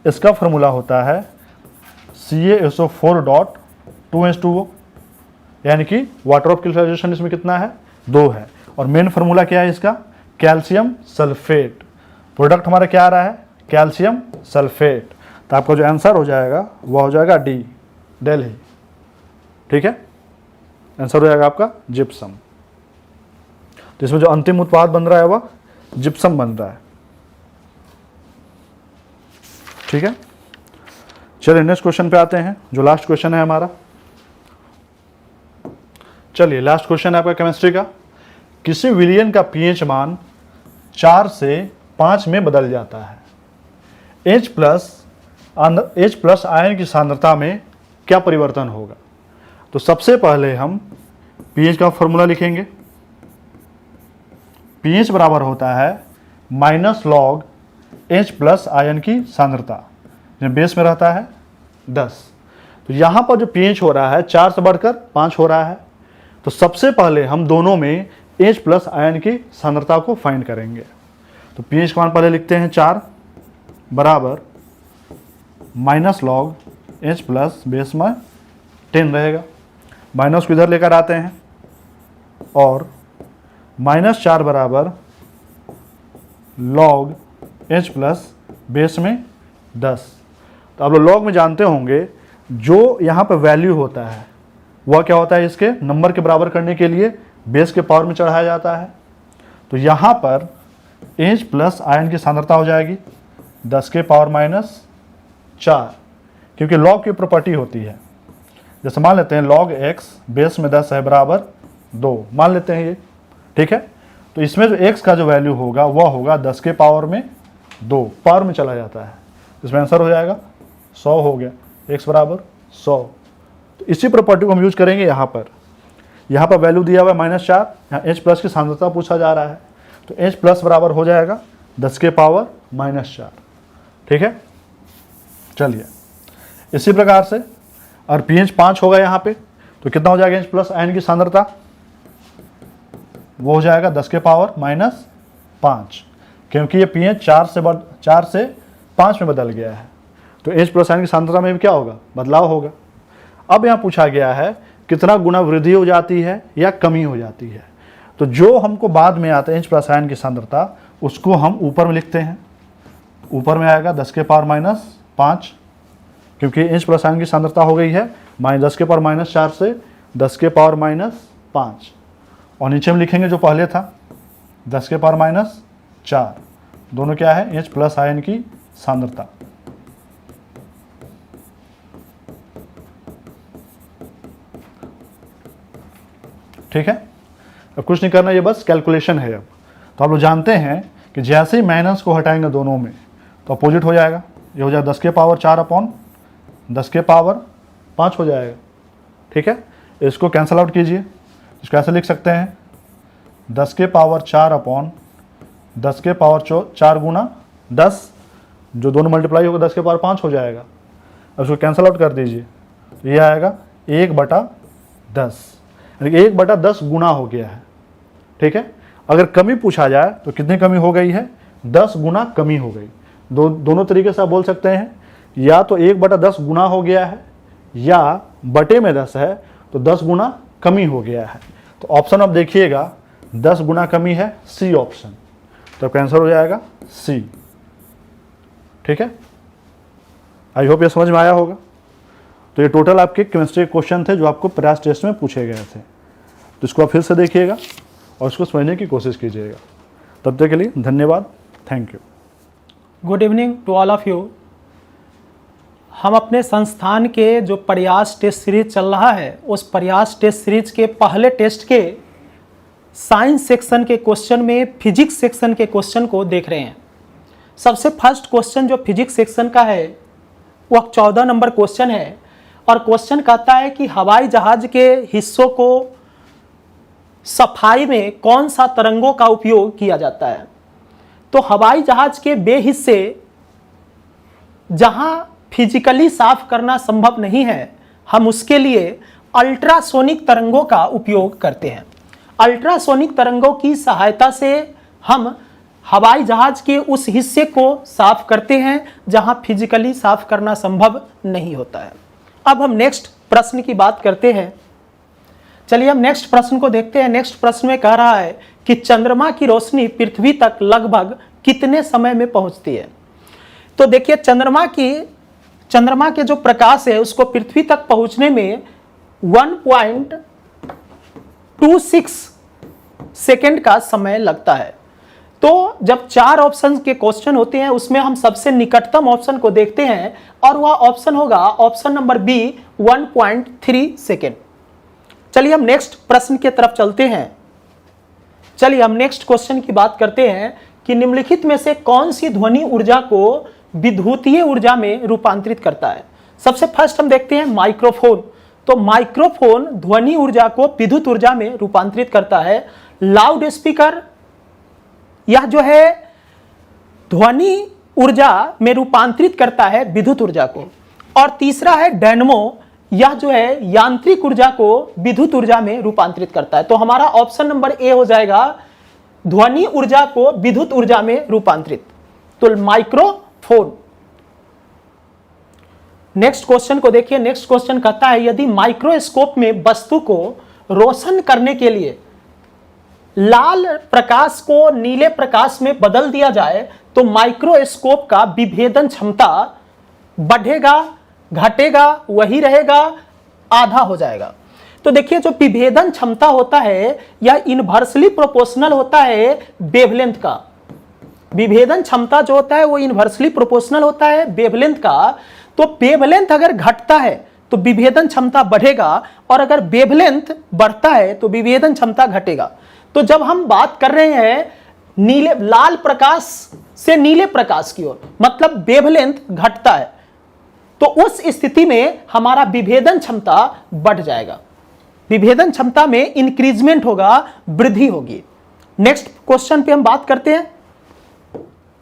इसका फॉर्मूला होता है CaSO4.2H2O, यानी कि वाटर ऑफ क्रिस्टलाइजेशन इसमें कितना है, 2 है। और मेन फार्मूला क्या है इसका, कैल्शियम सल्फेट। प्रोडक्ट हमारा क्या आ रहा है, कैल्शियम सल्फेट। तो आपका जो आंसर हो जाएगा वह हो जाएगा डी, दिल्ली, ठीक है। आंसर हो जाएगा आपका जिप्सम। तो इसमें जो अंतिम उत्पाद बन रहा है वह जिप्सम बन रहा है, ठीक है। चलिए नेक्स्ट क्वेश्चन पे आते हैं, जो लास्ट क्वेश्चन है हमारा। चलिए लास्ट क्वेश्चन है आपका केमिस्ट्री का। किसी विलयन का पीएच मान 4 से 5 में बदल जाता है, H प्लस आयन की सांद्रता में क्या परिवर्तन होगा। तो सबसे पहले हम पीएच का फॉर्मूला लिखेंगे। पीएच बराबर होता है minus log H plus ion की सांद्रता, बेस में रहता है 10। तो यहाँ पर जो पीएच हो रहा है 4 से बढ़कर 5 हो रहा है। तो सबसे पहले हम दोनों में H प्लस आयन की सांद्रता को फाइंड करेंगे। तो पीएच का मान पहले लिखते हैं 4 बराबर minus log H plus base में 10 रहेगा, माइनस को इधर लेकर आते हैं और -4 बराबर लॉग H प्लस बेस में 10। तो आप लोग लॉग में जानते होंगे जो यहाँ पे वैल्यू होता है वह क्या होता है, इसके नंबर के बराबर करने के लिए बेस के पावर में चढ़ाया जाता है। तो यहाँ पर H प्लस आयन की सांद्रता हो जाएगी 10 के पावर माइनस 4, क्योंकि लॉग की प्रॉपर्टी होती है। जैसे मान लेते हैं log x बेस में 10 है बराबर 2, मान लेते हैं ये, ठीक है। तो इसमें जो x का जो वैल्यू होगा वह होगा 10 के पावर में 2, पावर में चला जाता है, इसमें आंसर हो जाएगा 100 हो गया, x बराबर 100। तो इसी प्रॉपर्टी को हम यूज करेंगे यहाँ पर वैल्यू दिया हुआ है -4, यहाँ H प्लस की सांद्रता पूछा जा रहा है, तो H प्लस बराबर हो जाएगा 10 के पावर -4, ठीक है। चलिए इसी प्रकार से और pH 5 होगा यहाँ पे, तो कितना हो जाएगा H प्लस आयन की सांद्रता, वो हो जाएगा 10 के पावर -5, क्योंकि ये pH 4 से 5 में बदल गया है, तो H प्लस आयन की सांद्रता में भी क्या होगा, बदलाव होगा। अब यहाँ पूछा गया है कितना गुना वृद्धि हो जाती है या कमी हो जाती है, तो जो हमको बाद में आता है H प्लस आयन की सांद्रता, उसको हम ऊपर में लिखते हैं, ऊपर में आएगा 10 के पावर -5, क्योंकि H प्लस आयन की सांद्रता हो गई है -10 के पावर -4 से 10 के पावर -5, और नीचे में लिखेंगे जो पहले था 10 के पावर -4, दोनों क्या है, H प्लस आयन की सांद्रता। ठीक है, अब कुछ नहीं करना, ये बस कैलकुलेशन है। अब तो आप लोग जानते हैं कि जैसे ही माइनस को हटाएंगे दोनों में तो अपोजिट हो जाएगा, ये हो जाएगा 10 के पावर 4 अपॉन 10 के पावर 5 हो जाएगा, ठीक है। इसको कैंसिल आउट कीजिए, इसको ऐसे लिख सकते हैं 10 के पावर 4 अपॉन 10 के पावर 4 गुना 10, जो दोनों मल्टीप्लाई होगा 10 के पावर 5 हो जाएगा। अब इसको कैंसिल आउट कर दीजिए, तो ये आएगा 1/10, यानी 1/10 गुना हो गया है, ठीक है। अगर कमी पूछा जाए तो कितनी कमी हो गई है, 10 गुना कमी हो गई। दोनों तरीके से आप बोल सकते हैं, या तो 1/10 गुना हो गया है, या बटे में 10 है तो 10 गुना कमी हो गया है। तो ऑप्शन आप देखिएगा 10 गुना कमी है, सी ऑप्शन, तो आंसर हो जाएगा सी, ठीक है। आई होप ये समझ में आया होगा। तो ये टोटल आपके केमिस्ट्री के क्वेश्चन थे जो आपको प्रयास टेस्ट में पूछे गए थे, तो इसको आप फिर से देखिएगा और इसको समझने की कोशिश कीजिएगा। तब तक के लिए धन्यवाद, thank you. Good evening to all of you. हम अपने संस्थान के जो प्रयास टेस्ट सीरीज चल रहा है, उस प्रयास टेस्ट सीरीज के पहले टेस्ट के साइंस सेक्शन के क्वेश्चन में फिजिक्स सेक्शन के क्वेश्चन को देख रहे हैं। सबसे फर्स्ट क्वेश्चन जो फिजिक्स सेक्शन का है वह 14 नंबर क्वेश्चन है, और क्वेश्चन कहता है कि हवाई जहाज के हिस्सों को सफाई में कौन सा तरंगों का उपयोग किया जाता है। तो हवाई जहाज के वे हिस्से जहां फिजिकली साफ करना संभव नहीं है, हम उसके लिए अल्ट्रासोनिक तरंगों का उपयोग करते हैं। अल्ट्रासोनिक तरंगों की सहायता से हम हवाई जहाज के उस हिस्से को साफ करते हैं जहां फिजिकली साफ करना संभव नहीं होता है। अब हम नेक्स्ट प्रश्न की बात करते हैं। चलिए हम नेक्स्ट प्रश्न को देखते हैं। नेक्स्ट प्रश्न में कह रहा है कि चंद्रमा की रोशनी पृथ्वी तक लगभग कितने समय में पहुंचती है। तो देखिए चंद्रमा के जो प्रकाश है उसको पृथ्वी तक पहुंचने में 1.26 सेकंड का समय लगता है। तो जब 4 ऑप्शन के क्वेश्चन होते हैं उसमें हम सबसे निकटतम ऑप्शन को देखते हैं, और वह ऑप्शन होगा ऑप्शन नंबर बी 1.3 सेकेंड। चलिए हम नेक्स्ट प्रश्न की तरफ चलते हैं। चलिए हम नेक्स्ट क्वेश्चन की बात करते हैं कि निम्नलिखित में से कौन सी ध्वनि ऊर्जा को विद्युतीय ऊर्जा में रूपांतरित करता है। सबसे फर्स्ट हम देखते हैं माइक्रोफोन। तो माइक्रोफोन ध्वनि ऊर्जा को विद्युत ऊर्जा में रूपांतरित करता है। लाउड स्पीकर यह जो है ध्वनि ऊर्जा में रूपांतरित करता है विद्युत ऊर्जा को। और तीसरा है डायनमो, यह जो है यांत्रिक ऊर्जा को विद्युत ऊर्जा में रूपांतरित करता है। तो हमारा ऑप्शन नंबर ए हो जाएगा ध्वनि ऊर्जा को विद्युत ऊर्जा में रूपांतरित, तो माइक्रोफोन। नेक्स्ट क्वेश्चन को देखिए। नेक्स्ट क्वेश्चन कहता है यदि माइक्रोस्कोप में वस्तु को रोशन करने के लिए लाल प्रकाश को नीले प्रकाश में बदल दिया जाए तो माइक्रोस्कोप का विभेदन क्षमता बढ़ेगा, घटेगा, वही रहेगा, आधा हो जाएगा। तो देखिए जो विभेदन क्षमता होता है यह इनवर्सली प्रोपोर्शनल होता है वेवलेंथ का। विभेदन क्षमता जो होता है वो इनवर्सली प्रोपोर्शनल होता है वेवलेंथ का। तो वेवलेंथ अगर घटता है तो विभेदन क्षमता बढ़ेगा, और अगर वेवलेंथ बढ़ता है तो विभेदन क्षमता घटेगा। तो जब हम बात कर रहे हैं नीले लाल प्रकाश से नीले प्रकाश की ओर, मतलब वेवलेंथ घटता है, तो उस स्थिति में हमारा विभेदन क्षमता बढ़ जाएगा, विभेदन क्षमता में इंक्रीजमेंट होगा, वृद्धि होगी। नेक्स्ट क्वेश्चन पे हम बात करते हैं।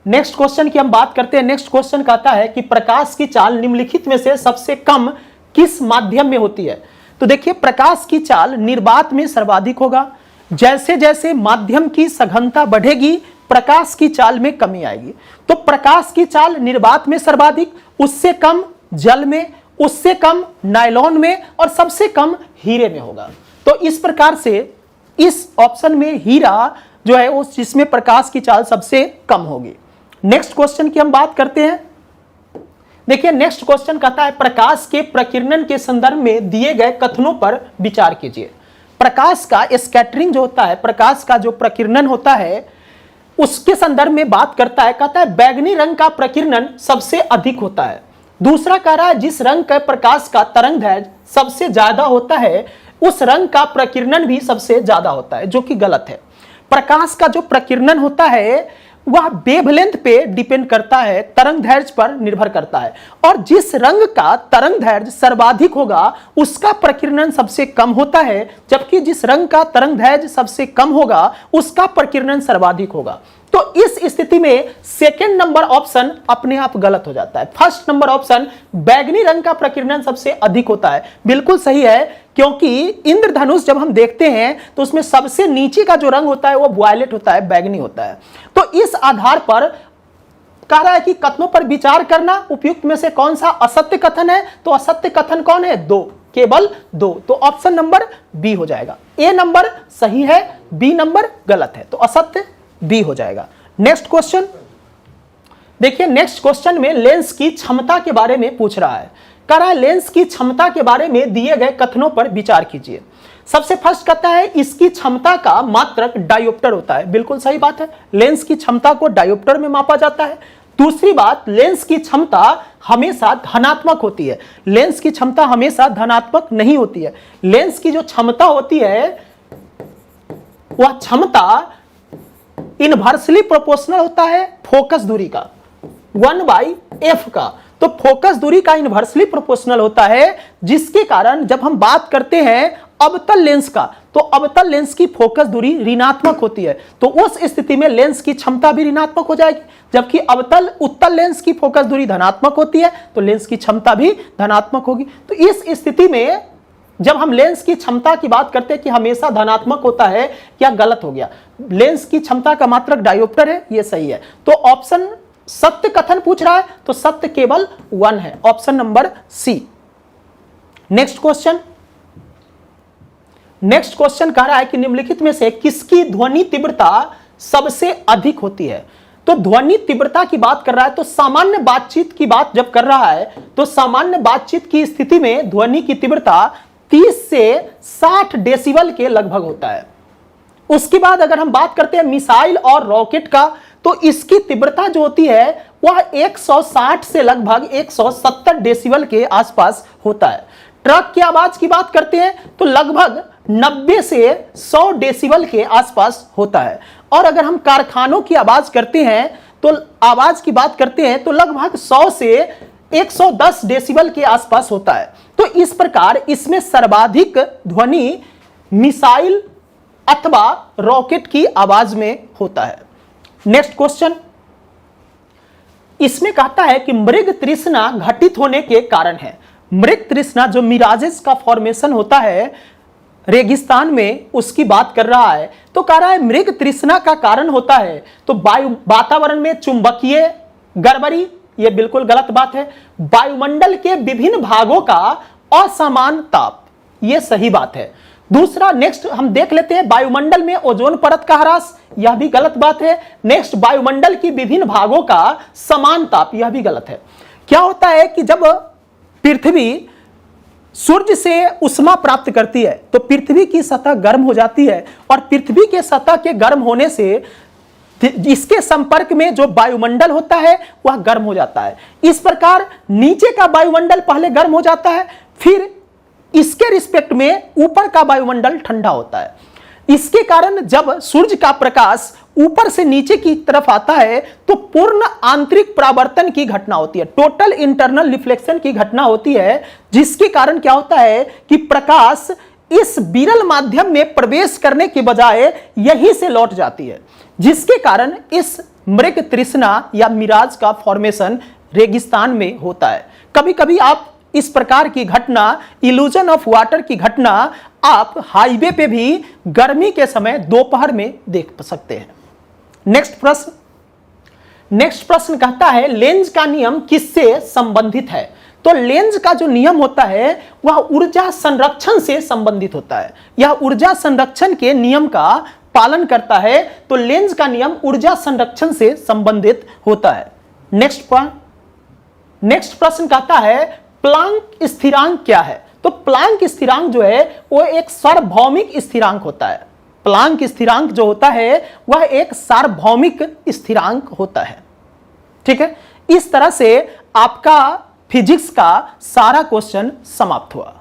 नेक्स्ट क्वेश्चन की हम बात करते हैं। नेक्स्ट क्वेश्चन कहता है कि प्रकाश की चाल निम्नलिखित में से सबसे कम किस माध्यम में होती है। तो देखिए, प्रकाश की चाल निर्वात में सर्वाधिक होगा। जैसे जैसे माध्यम की सघनता बढ़ेगी प्रकाश की चाल में कमी आएगी। तो प्रकाश की चाल निर्वात में सर्वाधिक, उससे कम जल में, उससे कम नायलॉन में, और सबसे कम हीरे में होगा। तो इस प्रकार से इस ऑप्शन में हीरा जो है उस जिसमें प्रकाश की चाल सबसे कम होगी। नेक्स्ट क्वेश्चन की हम बात करते हैं। देखिए, नेक्स्ट क्वेश्चन कहता है प्रकाश के प्रकीर्णन के संदर्भ में दिए गए कथनों पर विचार कीजिए। प्रकाश का स्कैटरिंग जो होता है, प्रकाश का जो प्रकीर्णन होता है, उसके संदर्भ में बात करता है। कहता है बैगनी रंग का प्रकीर्णन सबसे अधिक होता है। दूसरा कह रहा है जिस रंग के प्रकाश का तरंगदैर्घ्य सबसे ज्यादा होता है उस रंग का प्रकीर्णन भी सबसे ज्यादा होता है, जो कि गलत है। प्रकाश का जो प्रकीर्णन होता है वह वेवलेंथ पे डिपेंड करता है, तरंगदैर्घ्य पर निर्भर करता है, और जिस रंग का तरंगदैर्घ्य सर्वाधिक होगा उसका प्रकीर्णन सबसे कम होता है, जबकि जिस रंग का तरंगदैर्घ्य सबसे कम होगा उसका प्रकीर्णन सर्वाधिक होगा। तो इस स्थिति में सेकंड नंबर ऑप्शन अपने आप गलत हो जाता है। फर्स्ट नंबर ऑप्शन बैगनी रंग का प्रकीर्णन सबसे अधिक होता है, बिल्कुल सही है, क्योंकि इंद्रधनुष जब हम देखते हैं तो उसमें सबसे नीचे का जो रंग होता है वो वायलेट होता है, बैगनी होता है। तो इस आधार पर कह रहा है कि कथनों पर विचार करना, उपयुक्त में से कौन सा असत्य कथन है। तो असत्य कथन कौन है? 2, केवल 2। तो ऑप्शन नंबर बी हो जाएगा। ए नंबर सही है, बी नंबर गलत है, तो असत्य बी हो जाएगा। नेक्स्ट क्वेश्चन देखिए, नेक्स्ट क्वेश्चन में लेंस की क्षमता के बारे में पूछ रहा है। कह रहा है लेंस की क्षमता के बारे में दिए गए कथनों पर विचार कीजिए। सबसे फर्स्ट कहता है इसकी क्षमता का मात्रक डायोप्टर होता है, बिल्कुल सही बात है, लेंस की क्षमता को डायोप्टर में मापा जाता है। दूसरी बात, लेंस की क्षमता हमेशा धनात्मक होती है, लेंस की क्षमता हमेशा धनात्मक नहीं होती है। लेंस की जो क्षमता होती है वह क्षमता इनवर्सली प्रोपोर्शनल होता है फोकस दूरी का, 1/f का। तो फोकस दूरी का इनवर्सली प्रोपोर्शनल होता है, जिसके कारण जब हम बात करते हैं अवतल लेंस का, तो अवतल लेंस की फोकस दूरी ऋणात्मक होती है। तो उस स्थिति में लेंस की क्षमता भी ऋणात्मक हो जाएगी, जबकि उत्तल लेंस की फोकस दूरी धनात्मक होती है, तो लेंस की क्षमता भी धनात्मक होगी। तो इस स्थिति में जब हम लेंस की क्षमता की बात करते हैं कि हमेशा धनात्मक होता है, क्या गलत हो गया? लेंस की क्षमता का मात्रक डायोप्टर है, ये सही है। तो ऑप्शन सत्य कथन पूछ रहा है, तो सत्य केवल 1 है, option number C. Next question कह रहा है कि निम्नलिखित में से किसकी ध्वनि तीव्रता सबसे अधिक होती है। तो ध्वनि तीव्रता की बात कर रहा है, तो सामान्य बातचीत की बात जब कर रहा है तो सामान्य बातचीत की स्थिति में ध्वनि की तीव्रता 30 से 60 डेसिबल के लगभग होता है। उसके बाद अगर हम बात करते हैं मिसाइल और रॉकेट का, तो इसकी तीव्रता जो होती है वह 160 से लगभग 170 डेसिबल के आसपास होता है। ट्रक की आवाज की बात करते हैं तो लगभग 90 से 100 डेसिबल के आसपास होता है। और अगर हम कारखानों की आवाज करते हैं तो आवाज की बात करते हैं तो लगभग 100 से 110 डेसिबल के आसपास होता है। तो इस प्रकार इसमें सर्वाधिक ध्वनि मिसाइल अथवा रॉकेट की आवाज में होता है। नेक्स्ट क्वेश्चन, इसमें कहता है कि मृग तृष्णा घटित होने के कारण है। मृग तृष्णा जो मिराजेस का फॉर्मेशन होता है रेगिस्तान में, उसकी बात कर रहा है। तो कह रहा है मृग तृष्णा का कारण होता है तो वातावरण में चुंबकीय गड़बड़ी, यह बिल्कुल गलत बात है। वायुमंडल के विभिन्न भागों का असमान ताप, यह सही बात है। दूसरा, नेक्स्ट हम देख लेते हैं वायुमंडल में ओजोन परत का ह्रास, यह भी गलत बात है। नेक्स्ट, वायुमंडल की विभिन्न भागों का समान ताप, यह भी गलत है। क्या होता है कि जब पृथ्वी सूर्य से उष्मा प्राप्त करती है तो पृथ्वी की सतह गर्म हो जाती है, और पृथ्वी के सतह के गर्म होने से इसके संपर्क में जो वायुमंडल होता है वह गर्म हो जाता है। इस प्रकार नीचे का वायुमंडल पहले गर्म हो जाता है, फिर इसके रिस्पेक्ट में ऊपर का वायुमंडल ठंडा होता है। इसके कारण जब सूर्य का प्रकाश ऊपर से नीचे की तरफ आता है तो पूर्ण आंतरिक परावर्तन की घटना होती है, टोटल इंटरनल रिफ्लेक्शन की घटना होती है, जिसके कारण क्या होता है कि प्रकाश इस विरल माध्यम में प्रवेश करने के बजाय यहीं से लौट जाती है, जिसके कारण इस मृग तृष्णा या मिराज का फॉर्मेशन रेगिस्तान में होता है। कभी कभी आप इस प्रकार की घटना, इल्यूजन ऑफ वाटर की घटना आप हाईवे पे भी गर्मी के समय दोपहर में देख सकते हैं। नेक्स्ट प्रश्न कहता है लेंज का नियम किससे संबंधित है? तो लेंज का जो नियम होता है वह ऊर्जा संरक्षण से संबंधित होता है। यह ऊर्जा संरक्षण के नियम का पालन करता है, तो लेंज का नियम ऊर्जा संरक्षण से संबंधित होता है। नेक्स्ट प्रश्न कहता है प्लांक स्थिरांक क्या है? तो प्लांक स्थिरांक जो है वो एक सार्वभौमिक स्थिरांक होता है। प्लांक स्थिरांक जो होता है वह एक सार्वभौमिक स्थिरांक होता है। ठीक है, इस तरह से आपका फिजिक्स का सारा क्वेश्चन समाप्त हुआ।